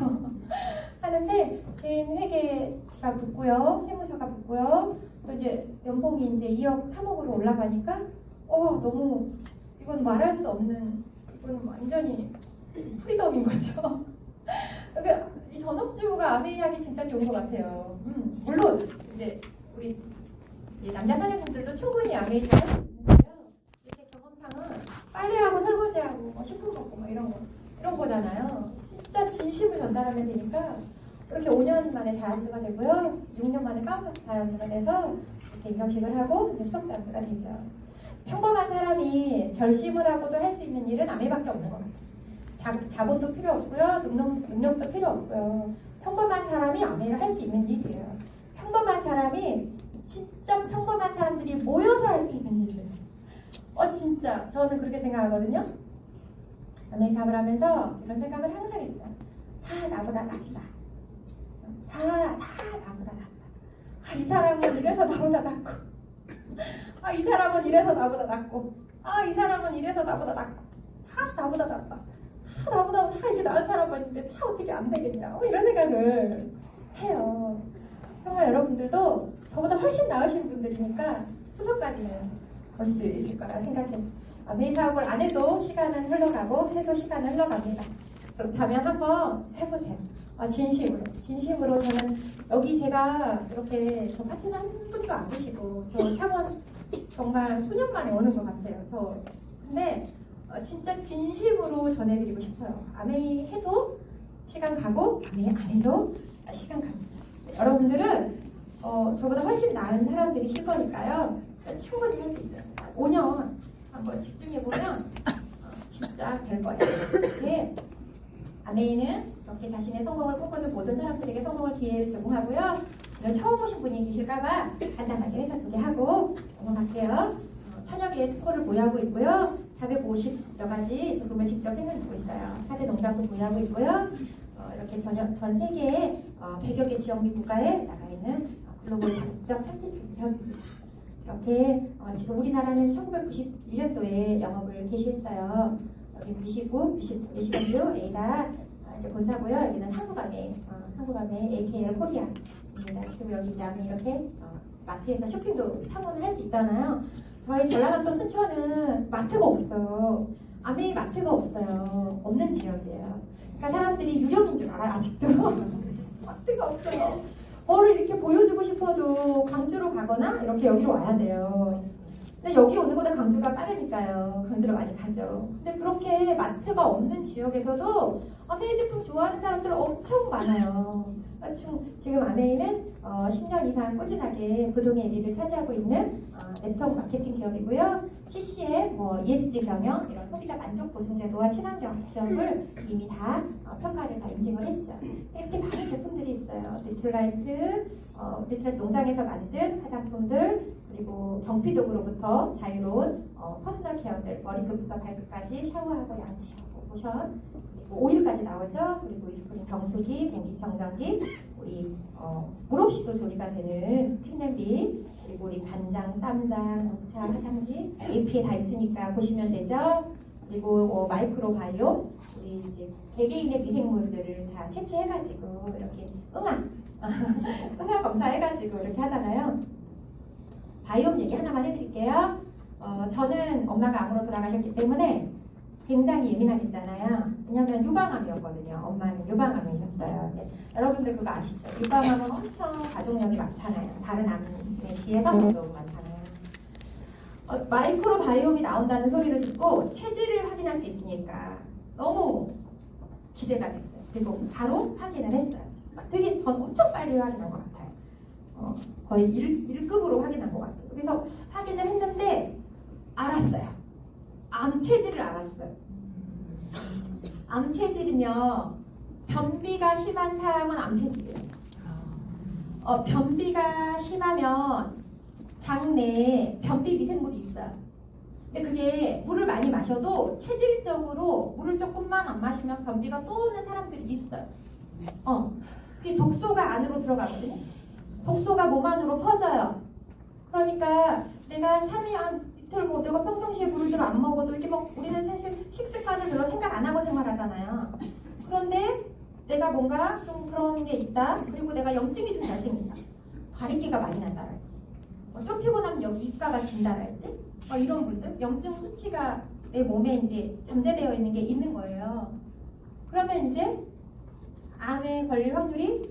하는데 개인 회계가 붙고요. 세무사가 붙고요. 또 이제 연봉이 이제 2억 3억으로 올라가니까 너무 이건 말할 수 없는 이건 완전히 프리덤인 거죠. 그러니까 이 전업주부가 아메이 하기 진짜 좋은 것 같아요. 물론 이제 우리 남자 사장님들도 충분히 아메이 잘하고 있는데요. 제 경험상은 빨래하고 설거지하고 식품 먹고 이런 거잖아요. 진짜 진심을 전달하면 되니까 이렇게 5년 만에 다이아몬드가 되고요. 6년 만에 카운터스 다이아몬드가 돼서 이렇게 임명식을 하고 이제 수석 다이아몬드가 되죠. 평범한 사람이 결심을 하고도 할 수 있는 일은 아메이밖에 없는 것 같아요. 자본도 필요 없고요. 능력도 필요 없고요. 평범한 사람이 아메이를 할 수 있는 일이에요. 평범한 사람이 진짜 평범한 사람들이 모여서 할 수 있는 일이에요. 진짜 저는 그렇게 생각하거든요. 아메이 사업을 하면서 이런 생각을 항상 했어요. 다 나보다 낫다. 다 나보다 낫다. 이 사람은 이래서 나보다 낫고 이 사람은 이래서 나보다 낫고 이 사람은 이래서 나보다 낫고 다 나보다 낫다. 나보다 다 이렇게 나은 사람만 있는데 다 어떻게 안 되겠냐 이런 생각을 해요. 정말 여러분들도 저보다 훨씬 나으신 분들이니까 수석까지는 볼 수 있을 거라 생각해요. 아메이 사업을 안 해도 시간은 흘러가고 해도 시간은 흘러갑니다. 그렇다면 한번 해보세요. 진심으로 저는 여기 제가 이렇게 저 파트너 한 분도 안 계시고 저 창원 정말 수년 만에 오는 것 같아요. 근데 진짜 진심으로 전해드리고 싶어요. 아메이 해도 시간 가고 아메이 안 해도 시간 갑니다. 여러분들은 저보다 훨씬 나은 사람들이실 거니까요. 충분히 할 수 있어요. 5년 한번 집중해보면 진짜 될 거예요. 네. 아메이는 이렇게 자신의 성공을 꿈꾸는 모든 사람들에게 성공을 기회를 제공하고요. 오늘 처음 오신 분이 계실까봐 간단하게 회사 소개하고 넘어갈게요. 천여 개의 특허를 보유하고 있고요. 450여 가지 제품을 직접 생산하고 있어요. 4대 농장도 보유하고 있고요. 이렇게 전 세계에 100여 개 지역 및 국가에 나가 있는 글로벌 다국적 산티픽 기업입니다. 이렇게 지금 우리나라는 1991년도에 영업을 개시했어요. 여기 미시건주 A가 이제 본사고요. 여기는 한국아메 AKL 코리아입니다. 그리고 여기 이제 아메 이렇게 마트에서 쇼핑도 창원을 할 수 있잖아요. 저희 전라남도 순천은 마트가 없어요. 아메 마트가 없어요. 없는 지역이에요. 그러니까 사람들이 유령인 줄 알아요. 아직도. 마트가 없어요. 뭐를 이렇게 보여주고 싶어도 광주로 가거나 이렇게 여기로 와야 돼요. 근데 여기 오는 것보다 광주가 빠르니까요. 광주로 많이 가죠. 근데 그렇게 마트가 없는 지역에서도 아메이 제품 좋아하는 사람들 엄청 많아요. 지금 아메이는 10년 이상 꾸준하게 부동의 1위를 차지하고 있는 네트워크 마케팅 기업이고요. CCM, ESG 경영, 이런 소비자 만족 보증 제도와 친환경 기업을 이미 다 평가를 다 인증을 했죠. 이렇게 많은 제품들이 있어요. 뉴트라이트 농장에서 만든 화장품들, 그리고 경피도구로부터 자유로운 퍼스널 케어들, 머리끝부터 발끝까지 샤워하고 양치하고 로션, 그리고 오일까지 나오죠. 그리고 이스프링 정수기, 공기청정기, 우리 물 없이도 조리가 되는 퀸냄비, 그리고 우리 간장, 쌈장, 녹차, 화장지, AP에 다 있으니까 보시면 되죠. 그리고 마이크로 바이옴, 우리 이제 개개인의 미생물들을 다 채취해가지고 이렇게 응아 검사해가지고 이렇게 하잖아요. 바이옴 얘기 하나만 해드릴게요. 저는 엄마가 암으로 돌아가셨기 때문에 굉장히 예민하겠잖아요. 왜냐면 유방암이었거든요. 엄마는 유방암이셨어요. 네. 여러분들 그거 아시죠? 유방암은 엄청 가족력이 많잖아요. 다른 암에 비해서 더 많잖아요. 마이크로 바이옴이 나온다는 소리를 듣고 체질을 확인할 수 있으니까 너무 기대가 됐어요. 그리고 바로 확인을 했어요. 되게 전 엄청 빨리 확인한 것 같아요. 거의 1급으로 확인한 것 같아요. 그래서 확인을 했는데 알았어요. 암 체질을 알았어요. 암 체질은요, 변비가 심한 사람은 암 체질이에요. 변비가 심하면 장내에 변비 미생물이 있어요. 근데 그게 물을 많이 마셔도 체질적으로 물을 조금만 안 마시면 변비가 또 오는 사람들이 있어요. 그게 독소가 안으로 들어가거든요. 독소가 몸 안으로 퍼져요. 그러니까 내가 한 3일, 한 이틀 내가 평상시에 물을 잘 안 먹어도 이게 우리는 사실 식습관을 별로 생각 안 하고 생활하잖아요. 그런데 내가 뭔가 좀 그런 게 있다. 그리고 내가 염증이 좀 잘 생긴다. 가리끼가 많이 난다랄지. 좀 피곤하면 여기 입가가 진다랄지. 이런 분들 염증 수치가 내 몸에 이제 잠재되어 있는 게 있는 거예요. 그러면 이제 암에 걸릴 확률이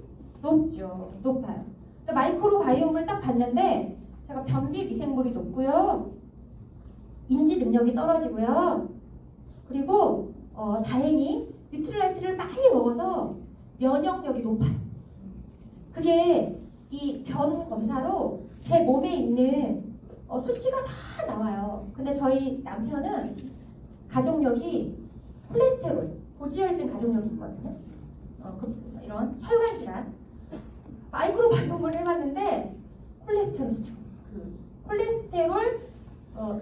높아요. 마이크로 바이옴을 딱 봤는데 제가 변비 미생물이 높고요. 인지 능력이 떨어지고요. 그리고 다행히 뉴트라이트를 많이 먹어서 면역력이 높아요. 그게 이 변 검사로 제 몸에 있는 수치가 다 나와요. 근데 저희 남편은 가족력이 콜레스테롤, 고지혈증 가족력이 있거든요. 이런 혈관 질환. 마이크로바이옴을 해봤는데 콜레스테롤 수치, 콜레스테롤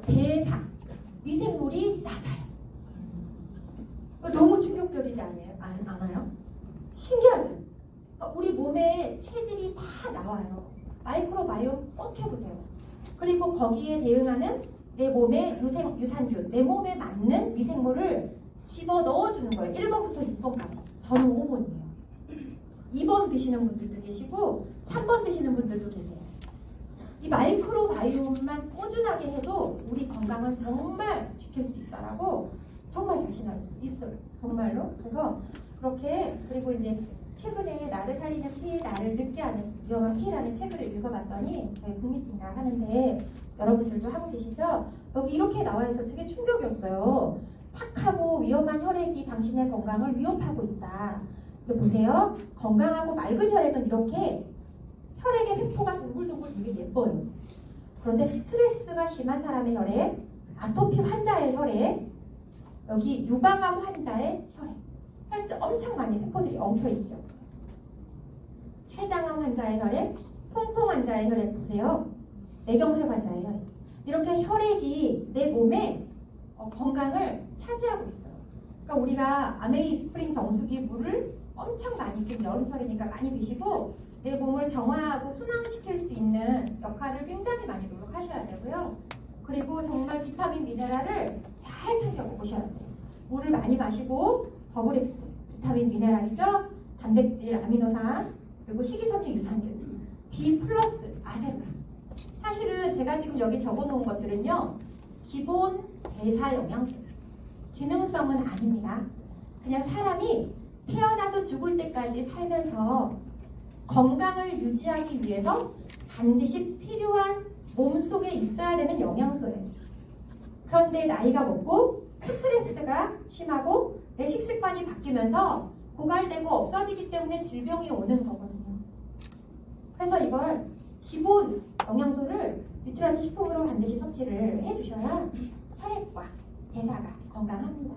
대사 미생물이 낮아요. 너무 충격적이지 않아요? 신기하죠? 우리 몸에 체질이 다 나와요. 마이크로바이옴 꼭 해보세요. 그리고 거기에 대응하는 내 몸의 유산균, 내 몸에 맞는 미생물을 집어 넣어주는 거예요. 1번부터 6번까지. 저는 5번이에요. 2번 드시는 분들도 계시고 3번 드시는 분들도 계세요. 이 마이크로바이옴만 꾸준하게 해도 우리 건강은 정말 지킬 수 있다라고 정말 자신할 수 있어요. 정말로. 그래서 그렇게, 그리고 이제 최근에 나를 살리는 피, 나를 늦게 하는 위험한 피라는 책을 읽어봤더니 저희 북미팅나 하는데 여러분들도 하고 계시죠? 여기 이렇게 나와 있어서 되게 충격이었어요. 탁하고 위험한 혈액이 당신의 건강을 위협하고 있다. 보세요. 건강하고 맑은 혈액은 이렇게 혈액의 세포가 동글동글 되게 예뻐요. 그런데 스트레스가 심한 사람의 혈액, 아토피 환자의 혈액, 여기 유방암 환자의 혈액, 엄청 많이 세포들이 엉켜있죠. 췌장암 환자의 혈액, 통풍 환자의 혈액 보세요. 뇌경색 환자의 혈액. 이렇게 혈액이 내 몸에 건강을 차지하고 있어요. 그러니까 우리가 아메이 스프링 정수기 물을 엄청 많이, 지금 여름철이니까 많이 드시고 내 몸을 정화하고 순환시킬 수 있는 역할을 굉장히 많이 노력하셔야 되고요. 그리고 정말 비타민 미네랄을 잘 챙겨 먹으셔야 돼요. 물을 많이 마시고 더블 X, 비타민 미네랄이죠. 단백질, 아미노산, 그리고 식이섬유 유산균, B 플러스 아세롤. 사실은 제가 지금 여기 적어놓은 것들은요, 기본 대사 영양소예요. 기능성은 아닙니다. 그냥 사람이 태어나서 죽을 때까지 살면서 건강을 유지하기 위해서 반드시 필요한 몸속에 있어야 되는 영양소예요. 그런데 나이가 먹고 스트레스가 심하고 내 식습관이 바뀌면서 고갈되고 없어지기 때문에 질병이 오는 거거든요. 그래서 이걸 기본 영양소를 뉴트라지 식품으로 반드시 섭취를 해주셔야 혈액과 대사가 건강합니다.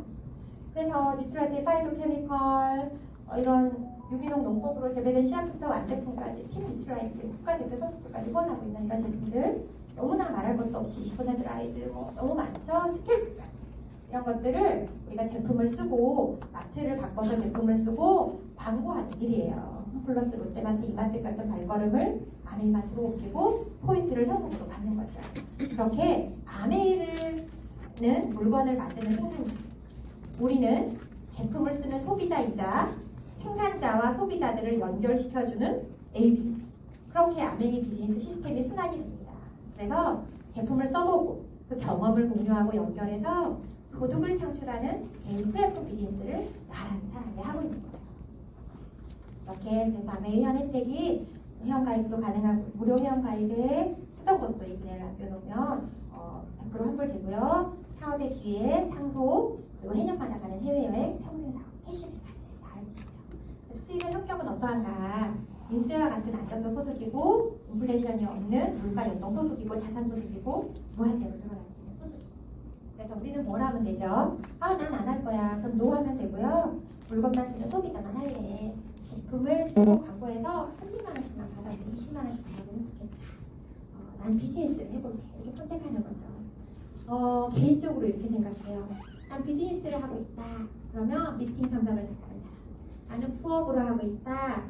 그래서 뉴트라지 파이토케미컬 이런 유기농 농법으로 재배된 시약부터 완제품까지 팀 뉴트라이트 국가대표 선수들까지 후원하고 있는 이런 제품들 너무나 말할 것도 없이 20% 라이드 뭐 너무 많죠. 스켈프까지 이런 것들을 우리가 제품을 쓰고 마트를 바꿔서 제품을 쓰고 광고하는 일이에요. 플러스 롯데마트, 이마트 같은 발걸음을 아메이마트로 옮기고 포인트를 현금으로 받는 거죠. 그렇게 아메이는 물건을 만드는 생산자, 우리는 제품을 쓰는 소비자이자 생산자와 소비자들을 연결시켜주는 AB. 그렇게 아메이 비즈니스 시스템이 순환이 됩니다. 그래서 제품을 써보고 그 경험을 공유하고 연결해서 소득을 창출하는 개인 플랫폼 비즈니스를 나란히 하고 있는 거예요. 이렇게 그래서 아메이 혜택이 회원가입도 가능하고 무료 회원가입에 쓰던 것도 이분을 남겨놓으면 100% 환불되고요. 사업의 기회, 상속, 그리고 해년마다 가는 해외여행, 평생사업, 캐시백까지 다 할 수 있죠. 수입의 성격은 어떠한가? 인세와 같은 안정적 소득이고 인플레이션이 없는 물가 연동 소득이고 자산 소득이고 무한대로 늘어날 수 있는 소득. 그래서 우리는 뭘 하면 되죠? 난 안 할 거야. 그럼 노 하면 되고요. 물건만 쓰는 소비자만 할래. 제품을 쓰고 광고해서 30만 원씩만 받아보고 20만 원씩 받아보면 좋겠다. 난 비즈니스를 해볼게. 이렇게 선택하는 거죠. 개인적으로 이렇게 생각해요. 난 비즈니스를 하고 있다. 그러면 미팅 참석을 잘하는 사람. 나는 부업으로 하고 있다.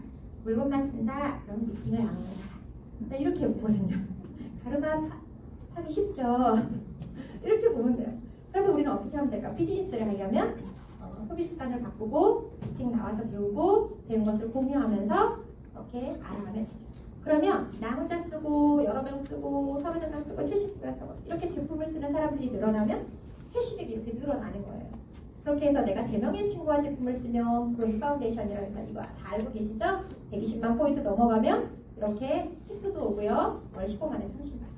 물건만 쓴다. 그러면 미팅을 안 하는 사람. 이렇게 보거든요. 가르마 하기 쉽죠. 이렇게 보면 돼요. 그래서 우리는 어떻게 하면 될까? 비즈니스를 하려면 소비 습관을 바꾸고 미팅 나와서 배우고 배운 것을 공유하면서 이렇게 알아가면 되죠. 그러면 나 혼자 쓰고 여러 명 쓰고 30명 쓰고 70명 쓰고 이렇게 제품을 쓰는 사람들이 늘어나면 캐시백이 이렇게 늘어나는 거예요. 그렇게 해서 내가 3명의 친구와 제품을 쓰면 그런 파운데이션이라고 해서 이거 다 알고 계시죠? 120만 포인트 넘어가면 이렇게 키트도 오고요. 월 15만에 30만 원.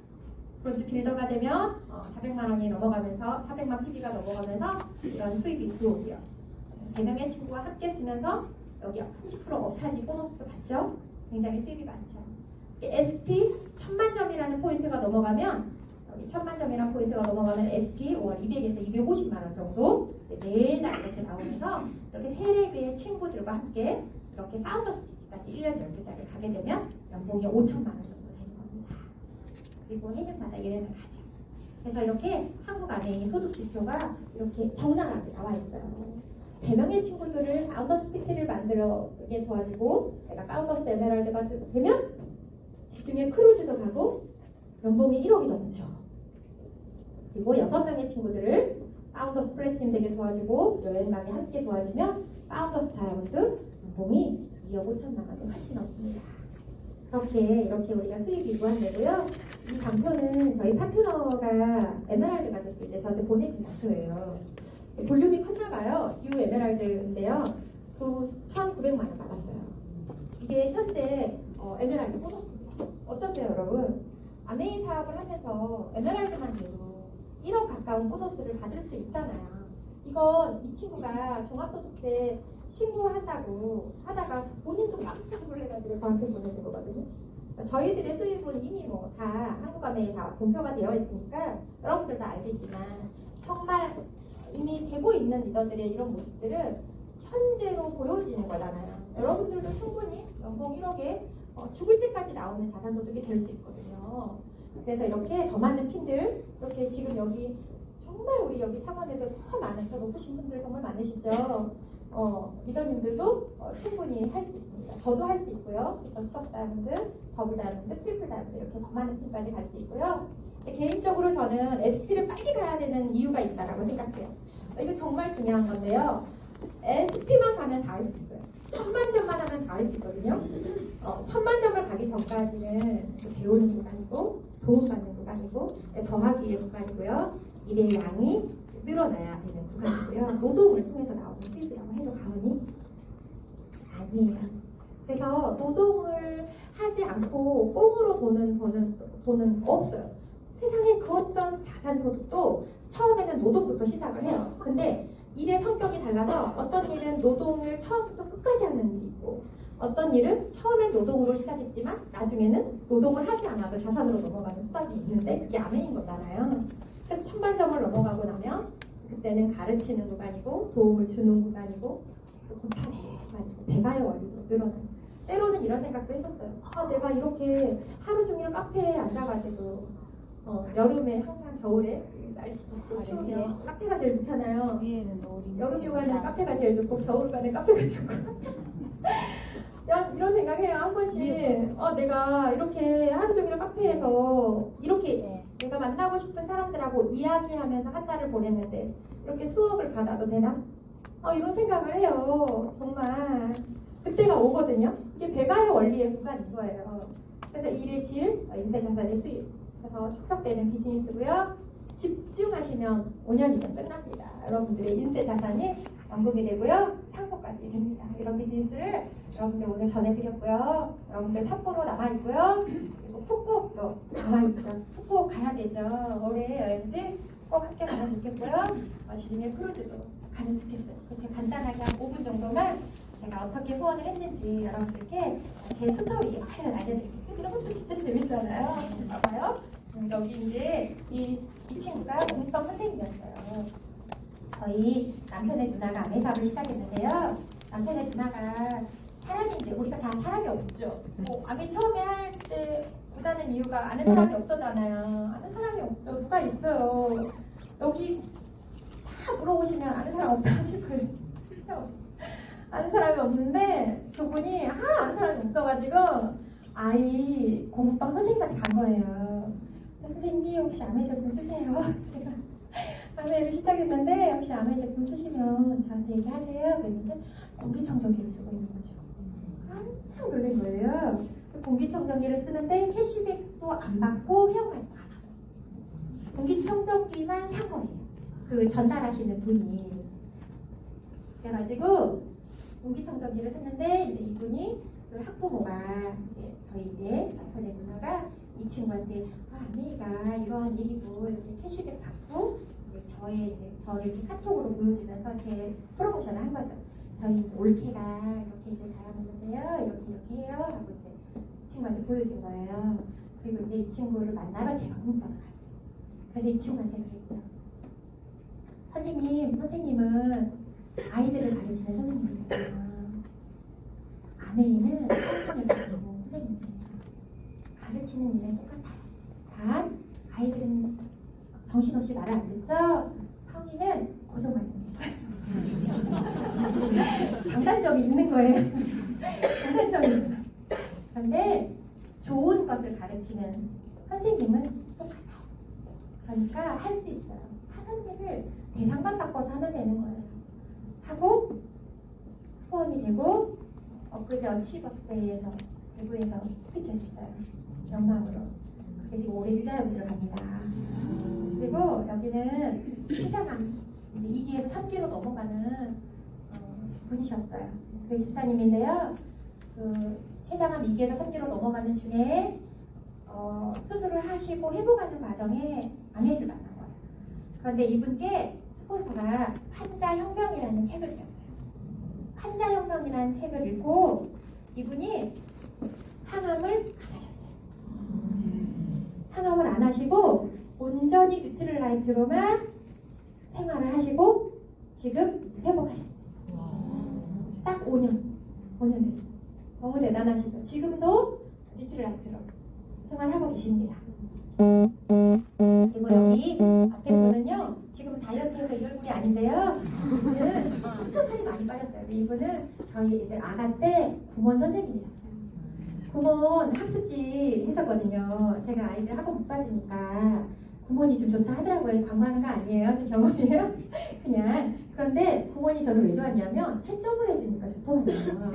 그런지 빌더가 되면 400만 원이 넘어가면서 400만 PB가 넘어가면서 이런 수입이 들어오고요. 3명의 친구와 함께 쓰면서 여기 30% 업차지 보너스도 받죠. 굉장히 수입이 많죠. SP 1000만 점이라는 포인트가 넘어가면 여기 1000만 점이라는 포인트가 넘어가면 SP 월 200에서 250만 원 정도 매달 이렇게 나오면서 이렇게 3개의 친구들과 함께 이렇게 파운더 스피티까지 1년 12달을 가게 되면 연봉이 5천만 원 정도 되는 겁니다. 그리고 해년마다 여행을 가죠. 그래서 이렇게 한국 안에 이 소득 지표가 이렇게 적나라하게 나와 있어요. 3명의 친구들을 파운더스 PT를 만들게 도와주고 내가 파운더스 에메랄드가 되면 지중해 크루즈도 가고 연봉이 1억이 넘죠. 그리고 6명의 친구들을 파운더스 플래티넘 되게 도와주고 여행가게 함께 도와주면 파운더스 다이아몬드 연봉이 2억 5천만 원이 훨씬 넘습니다. 이렇게 우리가 수익이 무한되고요. 이 장표는 저희 파트너가 에메랄드가 됐을 때 저한테 보내준 장표예요. 볼륨이 컸나봐요. 뉴 에메랄드인데요. 그 1,900만 원 받았어요. 이게 현재 에메랄드 보너스입니다. 어떠세요, 여러분? 아메이 사업을 하면서 에메랄드만 돼도 1억 가까운 보너스를 받을 수 있잖아요. 이건 이 친구가 종합소득세 신고한다고 하다가 본인도 깜짝 놀래가지고 저한테 보내준 거거든요. 저희들의 수입은 이미 다 한국아메이 다 공표가 되어 있으니까 여러분들 다 알겠지만 정말 이미 되고 있는 리더들의 이런 모습들은 현재로 보여지는 거잖아요. 여러분들도 충분히 연봉 1억에 죽을 때까지 나오는 자산소득이 될 수 있거든요. 그래서 이렇게 더 많은 핀들, 이렇게 지금 여기 정말 우리 여기 창원에도 더 많은 더 높으신 분들 정말 많으시죠. 리더님들도 충분히 할 수 있습니다. 저도 할 수 있고요. 수석 다이아몬드, 더블 다이아몬드, 트리플 다이아몬드 이렇게 더 많은 핀까지 갈 수 있고요. 개인적으로 저는 SP를 빨리 가야 되는 이유가 있다고 생각해요. 이거 정말 중요한 건데요. SP만 가면 다 할 수 있어요. 1000만점만 하면 다 할 수 있거든요. 1000만점을 가기 전까지는 배우는 구간이고 도움받는 구간이고 더하기의 구간이고요. 일의 양이 늘어나야 되는 구간이고요. 노동을 통해서 나오는 수입이라고 해도 과언이 아니에요. 그래서 노동을 하지 않고 꽁으로 돈은 없어요. 세상에 그 어떤 자산소득도 처음에는 노동부터 시작을 해요. 근데 일의 성격이 달라서 어떤 일은 노동을 처음부터 끝까지 하는 일이 있고 어떤 일은 처음엔 노동으로 시작했지만 나중에는 노동을 하지 않아도 자산으로 넘어가는 수단이 있는데 그게 아메인 거잖아요. 그래서 1000만점을 넘어가고 나면 그때는 가르치는 구간이고 도움을 주는 구간이고 또 곱하기 구간이고 배가의 원리로 늘어나요. 때로는 이런 생각도 했었어요. 내가 이렇게 하루 종일 카페에 앉아가지고 여름에 항상 겨울에 날씨 덥고 추우면 카페가 제일 좋잖아요. 여름 휴가는 카페가 제일 좋고 겨울가는 카페가 좋고 이런 생각해요. 한 번씩 내가 이렇게 하루 종일 카페에서 이렇게 내가 만나고 싶은 사람들하고 이야기하면서 한 달을 보냈는데 이렇게 수업을 받아도 되나? 이런 생각을 해요. 정말 그때가 오거든요. 이게 배가의 원리의 구간인 거예요. 그래서 일의 질, 인쇄 자산의 수입 그래서 축적되는 비즈니스고요. 집중하시면 5년이면 끝납니다. 여러분들의 인쇄 자산이 완공이 되고요. 상속까지 됩니다. 이런 비즈니스를 여러분들 오늘 전해드렸고요. 여러분들 삿포로 남아있고요. 그리고 푸꾸옥도 남아있죠. 푸꾸옥 가야 되죠. 올해 여행지 꼭 함께 가면 좋겠고요. 지중해 크루즈도 가면 좋겠어요. 제가 간단하게 한 5분 정도만 제가 어떻게 후원을 했는지 여러분들께 제 스토리 알려드릴게요. 이런 것도 진짜 재밌잖아요. 봐봐요. 여기 이제 이 친구가 공부방 선생님이었어요. 저희 남편의 누나가 아메 사업을 시작했는데요. 남편의 누나가 사람이 이제 우리가 다 사람이 없죠. 아메 처음에 할 때 못하는 이유가 아는 사람이 없었잖아요. 아는 사람이 없죠. 누가 있어요. 여기 다 물어보시면 아는 사람 없다 하실 거예요. 진짜 없어요. 아는 사람이 없는데 그분이 아는 사람이 없어가지고 아이 공부방 선생님한테 간 거예요. 선생님 혹시 아메 제품 쓰세요? 제가 아메를 시작했는데 혹시 아메 제품 쓰시면 저한테 얘기하세요. 그랬는데 공기청정기를 쓰고 있는 거죠. 깜짝 놀란 거예요. 공기청정기를 쓰는데 캐시백도 안 받고 회원가입도 안 하고 공기청정기만 산 거예요. 그 전달하시는 분이. 그래가지고 공기청정기를 했는데 이제 이분이 그 학부모가 저희 남편의 누나가 이 친구한테 아메가 이러한 일이고 이렇게 캐시백 받고 저를 이렇게 카톡으로 보여주면서 제 프로모션을 한 거죠. 저희 이제 올케가 이렇게 이제 달아놓는데요. 이렇게 해요. 하고 이제 이 친구한테 보여준 거예요. 그리고 이제 이 친구를 만나러 제가 공부방을 갔어요. 그래서 이 친구한테 그랬죠. 선생님은 아이들을 가르치는 선생님이잖아요. 아메이는 학생을 가르치는 선생님이에요. 가르치는 일은 똑같아요. 단 아이들은 정신없이 말을 안 듣죠. 성인은 고정관념이 있어요. 장단점이 있는 거예요. 장단점이 있어요. 그런데 좋은 것을 가르치는 선생님은 똑같아요. 그러니까 할 수 있어요. 하던 일을 대상만 바꿔서 하면 되는 거예요. 하고 후원이 되고 엊그제 어치버스데이에서 대구에서 스피치 했었어요. 영광으로. 그게 지금 올해 유다연비를 갑니다. 그리고 여기는 최장암 이제 2기에서 3기로 넘어가는 분이셨어요. 그 집사님인데요. 그 최장암 2기에서 3기로 넘어가는 중에 수술을 하시고 회복하는 과정에 아내를 만난 거예요. 그런데 이분께 스폰서가 환자혁명이라는 책을 드렸어요. 환자혁명이라는 책을 읽고 이분이 항암을 안 하셨어요. 항암을 안 하시고 온전히 뉴트럴라이트로만 생활을 하시고 지금 회복하셨어요. 딱 5년 됐어요. 너무 대단하시죠? 지금도 뉴트럴라이트로 생활하고 계십니다. 그리고 여기 앞에 분은요, 지금 다이어트해서 이 얼굴이 아닌데요. 이분은 진짜 살이 많이 빠졌어요. 근데 이분은 저희 애들 아가 때 공원 선생님이셨어요. 공원 학습지 했었거든요. 제가 아이들 학원 못 봐주니까 공원이 좀 좋다 하더라고요. 광고하는 거 아니에요. 제 경험이에요. 그냥. 그런데 공원이 저를 왜 좋았냐면 채점을 해주니까 좋더라고요.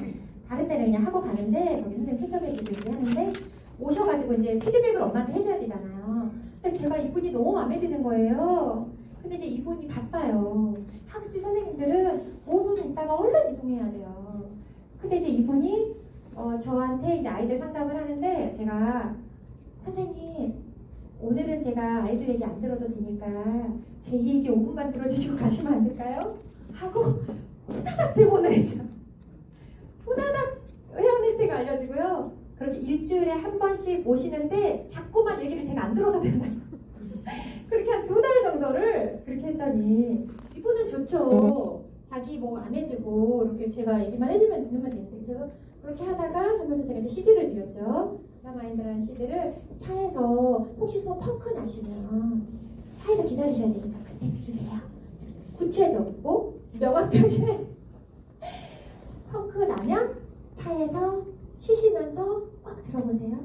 다른 데는 그냥 하고 가는데 거기 선생님 채점해주고 이렇게 하는데 오셔가지고 이제 피드백을 엄마한테 해줘야 되잖아요. 근데 제가 이분이 너무 마음에 드는 거예요. 근데 이제 이분이 바빠요. 학습지 선생님들은 5분 있다가 얼른 이동해야 돼요. 근데 이제 이분이 저한테 이제 아이들 상담을 하는데 제가 선생님 오늘은 제가 아이들 얘기 안 들어도 되니까 제 얘기 5분만 들어주시고 가시면 안 될까요? 하고 후다닥 대본을 해줘. 후다닥 회원 혜택 알려주고요. 그렇게 일주일에 한 번씩 오시는데 자꾸만 얘기를 제가 안 들어도 된다. 그렇게 한 2달 정도를 그렇게 했더니 이분은 좋죠. 자기 뭐 안 해주고 이렇게 제가 얘기만 해주면 듣는 되는데 그래서 그렇게 하다가 하면서 제가 이제 CD를 드렸죠. 마인드라는 CD를 차에서 혹시 소 펑크 나시면 차에서 기다리셔야 되니까 그때 들으세요. 구체적이고 명확하게 펑크 나면 차에서 쉬시면서 꽉 들어보세요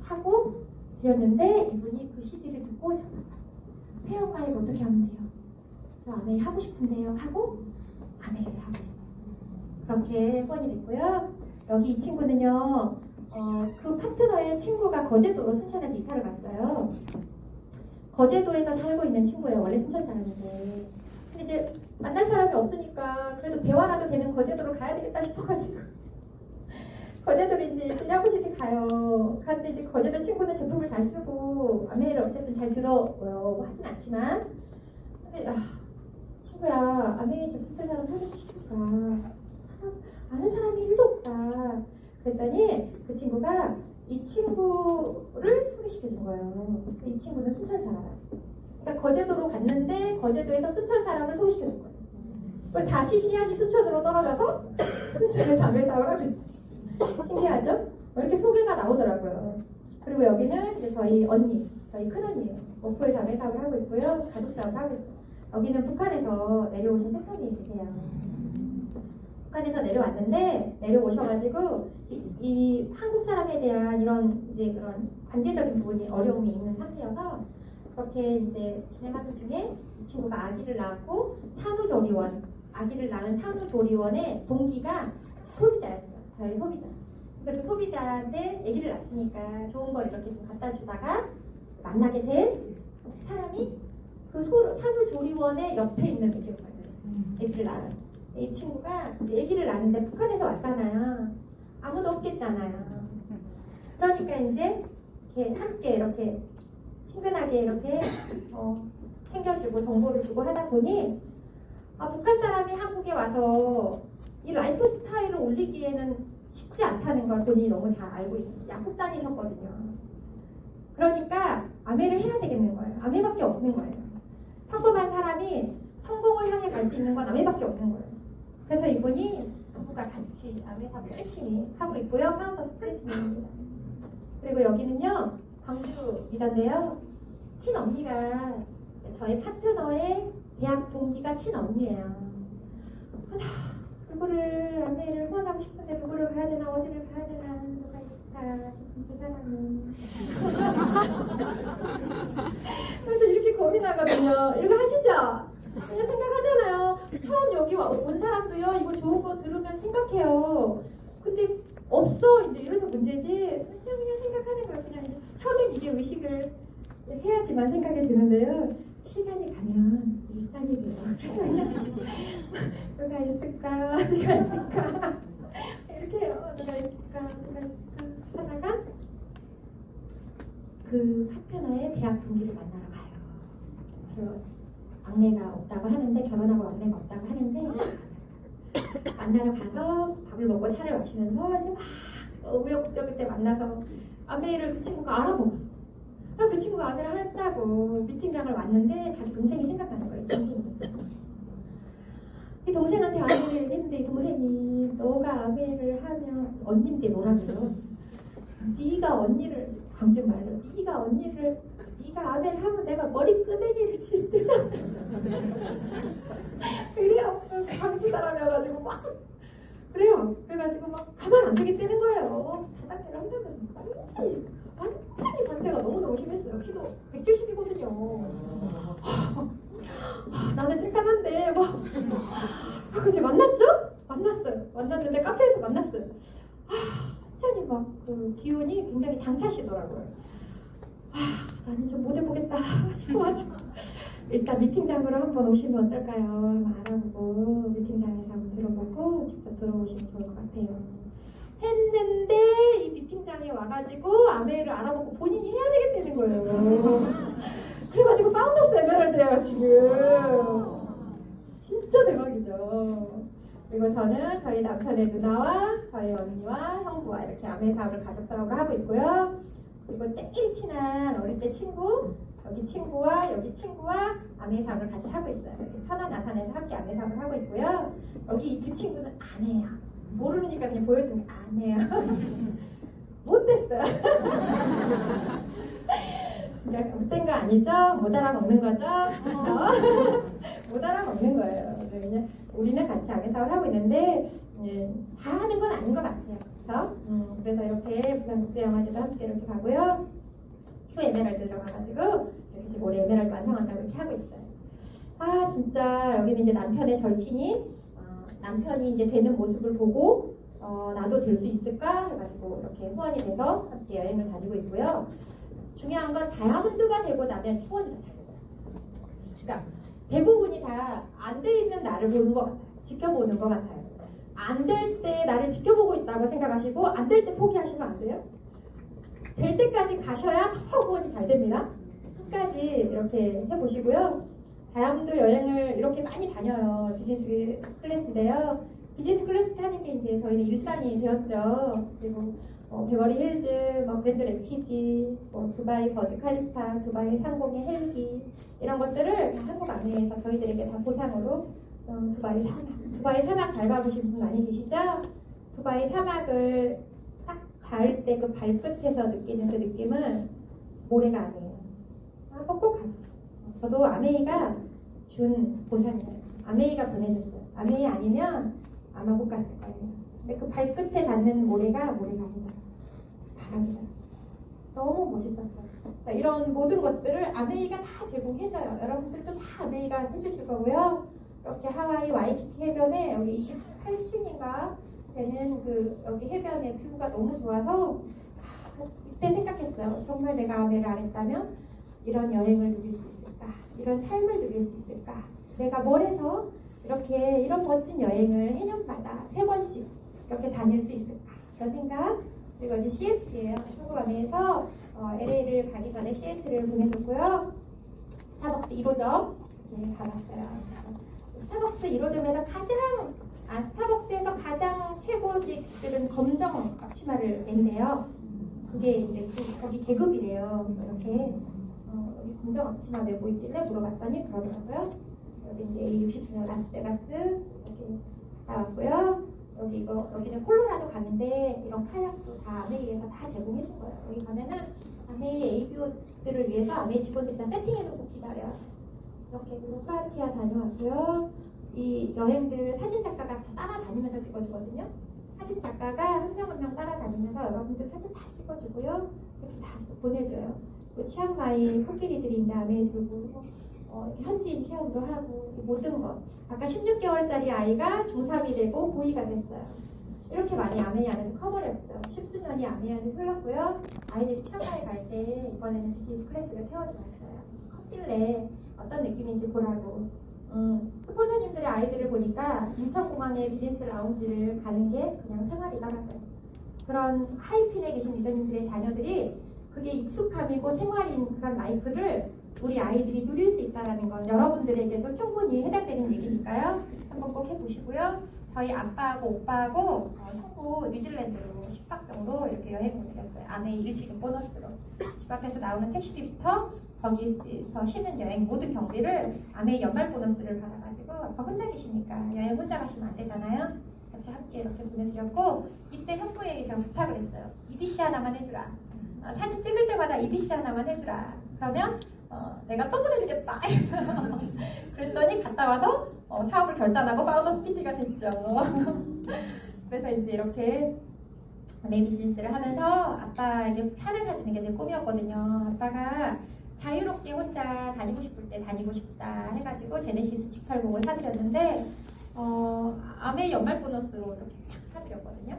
하고 드렸는데 이분이 그 CD를 듣고 전화 왔어요. 회원가입 어떻게 하면 돼요? 저 아메이 하고 싶은데요 하고 아메이를 하고 있어요. 그렇게 후원이 됐고요. 여기 이 친구는요. 그 파트너의 친구가 거제도로 순천에서 이사를 갔어요. 거제도에서 살고 있는 친구예요. 원래 순천 사람인데. 근데 이제 만날 사람이 없으니까 그래도 대화라도 되는 거제도로 가야 되겠다 싶어가지고 거제도로 이제 분야고 싶게 가요. 근데 이제 거제도 친구는 제품을 잘 쓰고 아메이를 어쨌든 잘 들어요. 뭐 하진 않지만. 근데 친구야 아메이 제품 쓸 사람 소개시켜 줄까? 아는 사람이 1도 없다. 그랬더니 그 친구가 이 친구를 소개시켜준 거예요. 이 친구는 순천 사람. 그러니까 거제도로 갔는데 거제도에서 순천 사람을 소개시켜준 거예요. 그리고 다시 씨앗이 순천으로 떨어져서 순천에서 아메이 사업을 하고 있어요. 신기하죠? 이렇게 소개가 나오더라고요. 그리고 여기는 이제 저희 언니, 저희 큰언니예요. 목포에서 아메이 사업을 하고 있고요. 가족 사업을 하고 있어요. 여기는 북한에서 내려오신 새터미 계세요. 북한에서 내려왔는데 내려오셔가지고 이 한국 사람에 대한 이런 이제 그런 관계적인 부분이 어려움이 있는 상태여서 그렇게 이제 진행하는 중에 이 친구가 아기를 낳았고 산후조리원 아기를 낳은 산후조리원의 동기가 소비자였어요. 저희 소비자. 그래서 그 소비자한테 아기를 낳았으니까 좋은 걸 이렇게 좀 갖다 주다가 만나게 된 사람이 그 산후조리원의 옆에 있는 아기를 낳아요. 이 친구가 아기를 낳는데 북한에서 왔잖아요. 아무도 없겠잖아요. 그러니까 이제 이렇게 함께 이렇게 친근하게 이렇게 챙겨주고 정보를 주고 하다 보니 북한 사람이 한국에 와서 이 라이프 스타일을 올리기에는 쉽지 않다는 걸 본인이 너무 잘 알고 있어요. 약국 다니셨거든요. 그러니까 아메를 해야 되겠는 거예요. 아메밖에 없는 거예요. 평범한 사람이 성공을 향해 갈 수 있는 건 아메밖에 없는 거예요. 그래서 이분이 부부가 같이 아메 사업 열심히 하고 있고요. 파운더 스프레딩입니다. 그리고 여기는요. 광주이던데요. 친언니가 저희 파트너의 대학 동기가 친언니예요. 누구를 아메를 후원하고 싶은데 누구를 봐야 되나 어디를 봐야 되나 누가 있을까 지금 그 사람은 그래서 이렇게 고민하거든요. 이거 하시죠? 그냥 생각하잖아요. 처음 여기 온 사람도요. 이거 좋은 거 들으면 생각해요. 근데 없어. 이제 이래서 문제지. 그냥 생각하는 거예요. 그냥 이제 처음엔 이게 의식을 해야지만 생각이 드는데요. 시간이 가면 일상이 돼요. 그래서 그냥 누가 있을까? 누가 있을까? 이렇게 해요. 누가 있을까? 누가 있을까? 하다가 그 파트너의 대학 동기를 만나러 가요. 그리고 막내가 없다고 하는데 결혼하고 막내가 없다고 하는데 만나러 가서 밥을 먹고 차를 마시면서 이제 막 우여곡절 때 만나서 아메이를 그 친구가 알아먹었어. 그 친구가 아메를 했다고 미팅장을 왔는데 자기 동생이 생각나는 거예요. 이 동생한테 아메를 얘기했는데 이 동생이 너가 아메를 하면 언니인데 너라고요. 네가 언니를 광주말로 네가 아메를 하면 내가 머리 끄댕이를 짓더라. 그래요. 광주 사람이어가지고 막 그래요. 그래가지고 막 가만 안 두겠다는 거예요. 바닥에 파티를 한다면서 완전히 반대가 너무너무 심했어요. 키도 170이거든요. 나는 쬐깐한데 이제 만났죠? 만났어요. 만났는데 카페에서 만났어요. 완전히 막 그 기운이 굉장히 당차시더라고요. 나는 좀 못 해보겠다 싶어가지고 일단 미팅장으로 한번 오시면 어떨까요? 알아보고 미팅장에서 한번 들어보고 직접 들어오시면 좋을 것 같아요. 했는데 이 미팅장에 와가지고 아메이를 알아보고 본인이 해야 되겠다는 거예요. 그래가지고 파운더스 에메랄드예요 지금. 진짜 대박이죠. 그리고 저는 저희 남편의 누나와 저희 언니와 형부와 이렇게 아메이 사업을 가족 사업을 하고 있고요. 그리고 제일 친한 어릴 때 친구, 여기 친구와 여기 친구와 아메이 사업을 같이 하고 있어요. 여기 천안 아산에서 함께 아메이 사업을 하고 있고요. 여기 이 두 친구는 아내야. 모르니까 그냥 보여주는 게 아내야. 못됐어요. 그냥 못된 거 아니죠? 못 알아먹는 거죠? 그렇죠? 못 알아먹는 거예요. 그냥 우리는 같이 아메이 사업을 하고 있는데 다 하는 건 아닌 것 같아요. 그래서 그래서 이렇게 부산국제영화제도 함께 이렇게 가고요. 큐 에메랄드 들어가가지고 이렇게 지금 올해 에메랄드 완성한다고 이렇게 하고 있어요. 진짜 여기는 이제 남편의 절친이 남편이 이제 되는 모습을 보고 나도 될 수 있을까 해가지고 이렇게 후원이 돼서 함께 여행을 다니고 있고요. 중요한 건 다이아몬드가 되고 나면 후원이 더 잘 돼요. 그러니까 대부분이 다 안 돼 있는 나를 보는 것 같아요. 지켜보는 것 같아요. 안 될 때 나를 지켜보고 있다고 생각하시고 안 될 때 포기하시면 안 돼요. 될 때까지 가셔야 더 후원이 잘 됩니다. 끝까지 이렇게 해보시고요. 다이아몬드 여행을 이렇게 많이 다녀요. 비즈니스 클래스인데요. 비즈니스 클래스 타는 게 이제 저희는 일상이 되었죠. 그리고 베버리 힐즈, 브랜드 레피지, 두바이 버즈 칼리파, 두바이 상공의 헬기 이런 것들을 다 한국 안내에서 저희들에게 다 보상으로 두바이 사막 밟아보신 분 많이 계시죠? 두바이 사막을 딱 닿을 때 그 발끝에서 느끼는 그 느낌은 모래가 아니에요. 꼭 가보세요. 저도 아메이가 준 보상이에요. 아메이가 보내줬어요. 아메이 아니면 아마 못 갔을 거예요. 근데 그 발끝에 닿는 모래가 아니다. 바람이다. 너무 멋있었어요. 그러니까 이런 모든 것들을 아메이가 다 제공해줘요. 여러분들도 다 아메이가 해주실 거고요. 이렇게 하와이 와이키키 해변에 여기 28층인가 되는 그 여기 해변의 뷰가 너무 좋아서 이때 생각했어요. 정말 내가 아메이를 안 했다면 이런 여행을 누릴 수 있을까? 이런 삶을 누릴 수 있을까? 내가 뭘 해서 이렇게 이런 멋진 여행을 해년마다 3번씩 이렇게 다닐 수 있을까? 그런 생각. 그리고 여기 시애틀이에요. 한국 아메이에서 LA를 가기 전에 시애틀을 보내줬고요. 스타벅스 1호점 이렇게 가봤어요. 스타벅스 1호점에서 스타벅스에서 가장 최고직들은 검정 앞치마를 맨대요. 그게 이제 거기 계급이래요. 이렇게 여기 검정 앞치마 메고 있길래 물어봤더니 그러더라고요. 여기 이제 A60주년 라스베가스 이렇게 갔다 왔고요. 여기는 콜로라도 가는데 이런 카약도 다 아메이에서 다 제공해 준 거예요. 여기 가면은 아메이 ABO들을 위해서 아메이 직원들이 다 세팅해놓고 기다려요. 이렇게 크로아티아 다녀왔고요. 이 여행들 사진 작가가 다 따라다니면서 찍어주거든요. 사진 작가가 한 명 한 명 따라다니면서 여러분들 사진 다 찍어주고요. 이렇게 다 또 보내줘요. 그 치앙마이 코끼리들이 이제 아메이 들고 이렇게 현지인 체험도 하고 모든 것. 아까 16개월짜리 아이가 중3이 되고 고2가 됐어요. 이렇게 많이 아메이 안에서 커버를 했죠. 10수년이 아메이 안에 흘렀고요. 아이들이 치앙마이 갈 때 이번에는 비즈니스 클래스를 태워줘 봤어요. 컸길래 어떤 느낌인지 보라고. 스폰서님들의 아이들을 보니까 인천공항에 비즈니스 라운지를 가는 게 그냥 생활이더라고요. 그런 하이핀에 계신 리더님들의 자녀들이 그게 익숙함이고 생활인 그런 라이프를 우리 아이들이 누릴 수 있다는 건 여러분들에게도 충분히 해당되는 얘기니까요. 한번 꼭 해보시고요. 저희 아빠하고 오빠하고 형부 뉴질랜드로 10박 정도 이렇게 여행 보내렸어요. 아메이 일시금 보너스로. 집 앞에서 나오는 택시비부터 거기서 쉬는 여행 모든 경비를 아메이 연말 보너스를 받아가지고 아빠 혼자 계시니까 여행 혼자 가시면 안 되잖아요. 같이 함께 이렇게 보내드렸고 이때 형부에게 제가 부탁을 했어요. EDC 하나만 해주라. 사진 찍을 때마다 EDC 하나만 해주라. 그러면 내가 또 보내주겠다. 그랬더니 갔다 와서 사업을 결단하고 파우더 스피티가 됐죠. 그래서 이제 이렇게 비즈니스를 하면서 아빠에게 차를 사주는 게 제 꿈이었거든요. 아빠가 자유롭게 혼자 다니고 싶을 때 다니고 싶다 해가지고 제네시스 G80을 사드렸는데 아메이 연말 보너스로 이렇게 탁 사드렸거든요.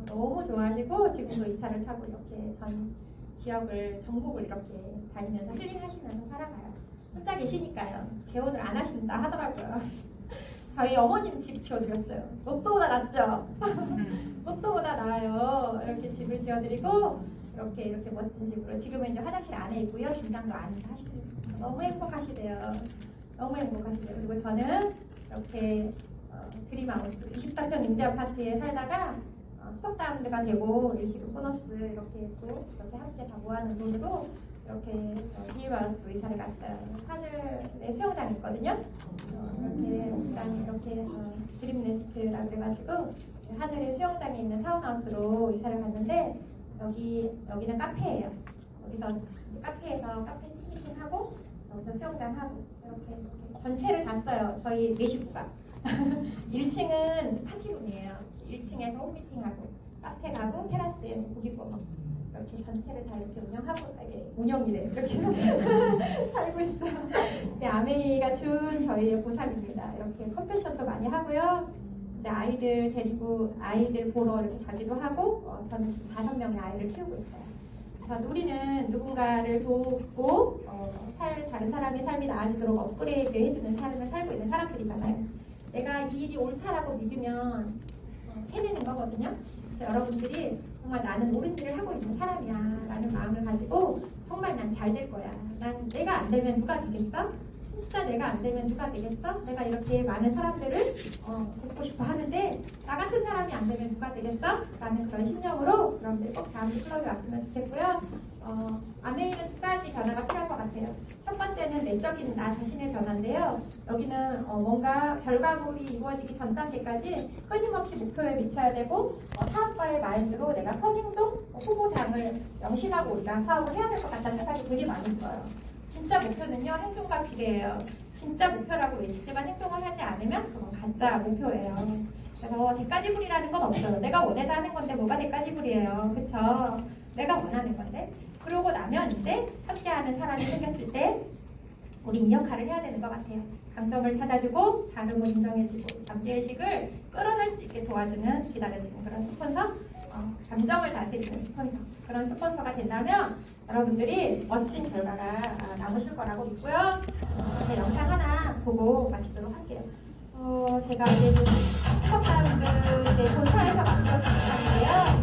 너무 좋아하시고 지금도 이 차를 타고 이렇게 전 지역을 전국을 이렇게 다니면서 힐링하시면서 살아가요. 혼자 계시니까요. 재혼을 안 하신다 하더라고요. 저희 어머님 집 지어드렸어요. 로또보다 낫죠? 로또보다 나아요. 이렇게 집을 지어드리고 이렇게 멋진 집으로 지금은 이제 화장실 안에 있고요. 김장도 안에서 하시고 너무 행복하시대요. 너무 행복하시대요. 그리고 저는 이렇게 드림하우스 24평 임대 아파트에 살다가 수석다운드가 되고 일시금 보너스 이렇게 했고 이렇게 함께 다 모아놓은 돈으로 이렇게 드림하우스로 이사를 갔어요. 하늘에 수영장이 있거든요. 이렇게 옥상에 이렇게 드림네스트라 그래가지고 하늘에 수영장에 있는 타운하우스로 이사를 갔는데 여기는 카페예요. 여기서 카페에서 카페 티켓팅하고 여기서 수영장하고 이렇게 전체를 다 써요. 저희 4식구가 1층은 파티룸이에요. 1층에서 홈미팅하고 카페 가고 테라스에 고기 구워 먹고 이렇게 전체를 다 이렇게 운영이래 이렇게 살고 있어요. 아메이가 준 저희의 보상입니다. 이렇게 컴패션도 많이 하고요. 이제 아이들 데리고 아이들 보러 이렇게 가기도 하고 저는 지금 5명의 아이를 키우고 있어요. 그래서 우리는 누군가를 돕고 다른 사람의 삶이 나아지도록 업그레이드 해주는 삶을 살고 있는 사람들이잖아요. 내가 이 일이 옳다라고 믿으면 해내는 거거든요. 그래서 여러분들이 정말 나는 옳은 일을 하고 있는 사람이야 라는 마음을 가지고 정말 난 잘 될 거야. 난 내가 안 되면 누가 되겠어? 진짜 내가 안 되면 누가 되겠어? 내가 이렇게 많은 사람들을 돕고 싶어 하는데 나 같은 사람이 안 되면 누가 되겠어? 라는 그런 심령으로 여러분들 꼭 다음 주 클럽에 왔으면 좋겠고요. 아메이는 2가지 변화가 필요할 것 같아요. 첫 번째는 내적인 나 자신의 변화인데요. 여기는 뭔가 결과물이 이루어지기 전 단계까지 끊임없이 목표에 미쳐야 되고 사업가의 마인드로 내가 선행동 후보장을 명심하고 우리가 사업을 해야 될 것 같다는 생각이 되게 많이 들어요. 진짜 목표는요, 행동과 비례해요. 진짜 목표라고 외치지만 행동을 하지 않으면 그건 가짜 목표예요. 그래서 대가지불이라는 건 없어요. 내가 원해서 하는 건데 뭐가 대가지불이에요. 그쵸? 내가 원하는 건데. 그러고 나면 이제 함께하는 사람이 생겼을 때 우리 이 역할을 해야 되는 것 같아요. 강점을 찾아주고 다름을 인정해주고 잠재의식을 끌어낼 수 있게 도와주는 기다려주는 그런 스폰서, 감정을 다스리는 스폰서, 그런 스폰서가 된다면 여러분들이 멋진 결과가 남으실 거라고 믿고요. 제 영상 하나 보고 마치도록 할게요. 제가 이제 수석사람들의 본사에서 만들어진 영상인데요.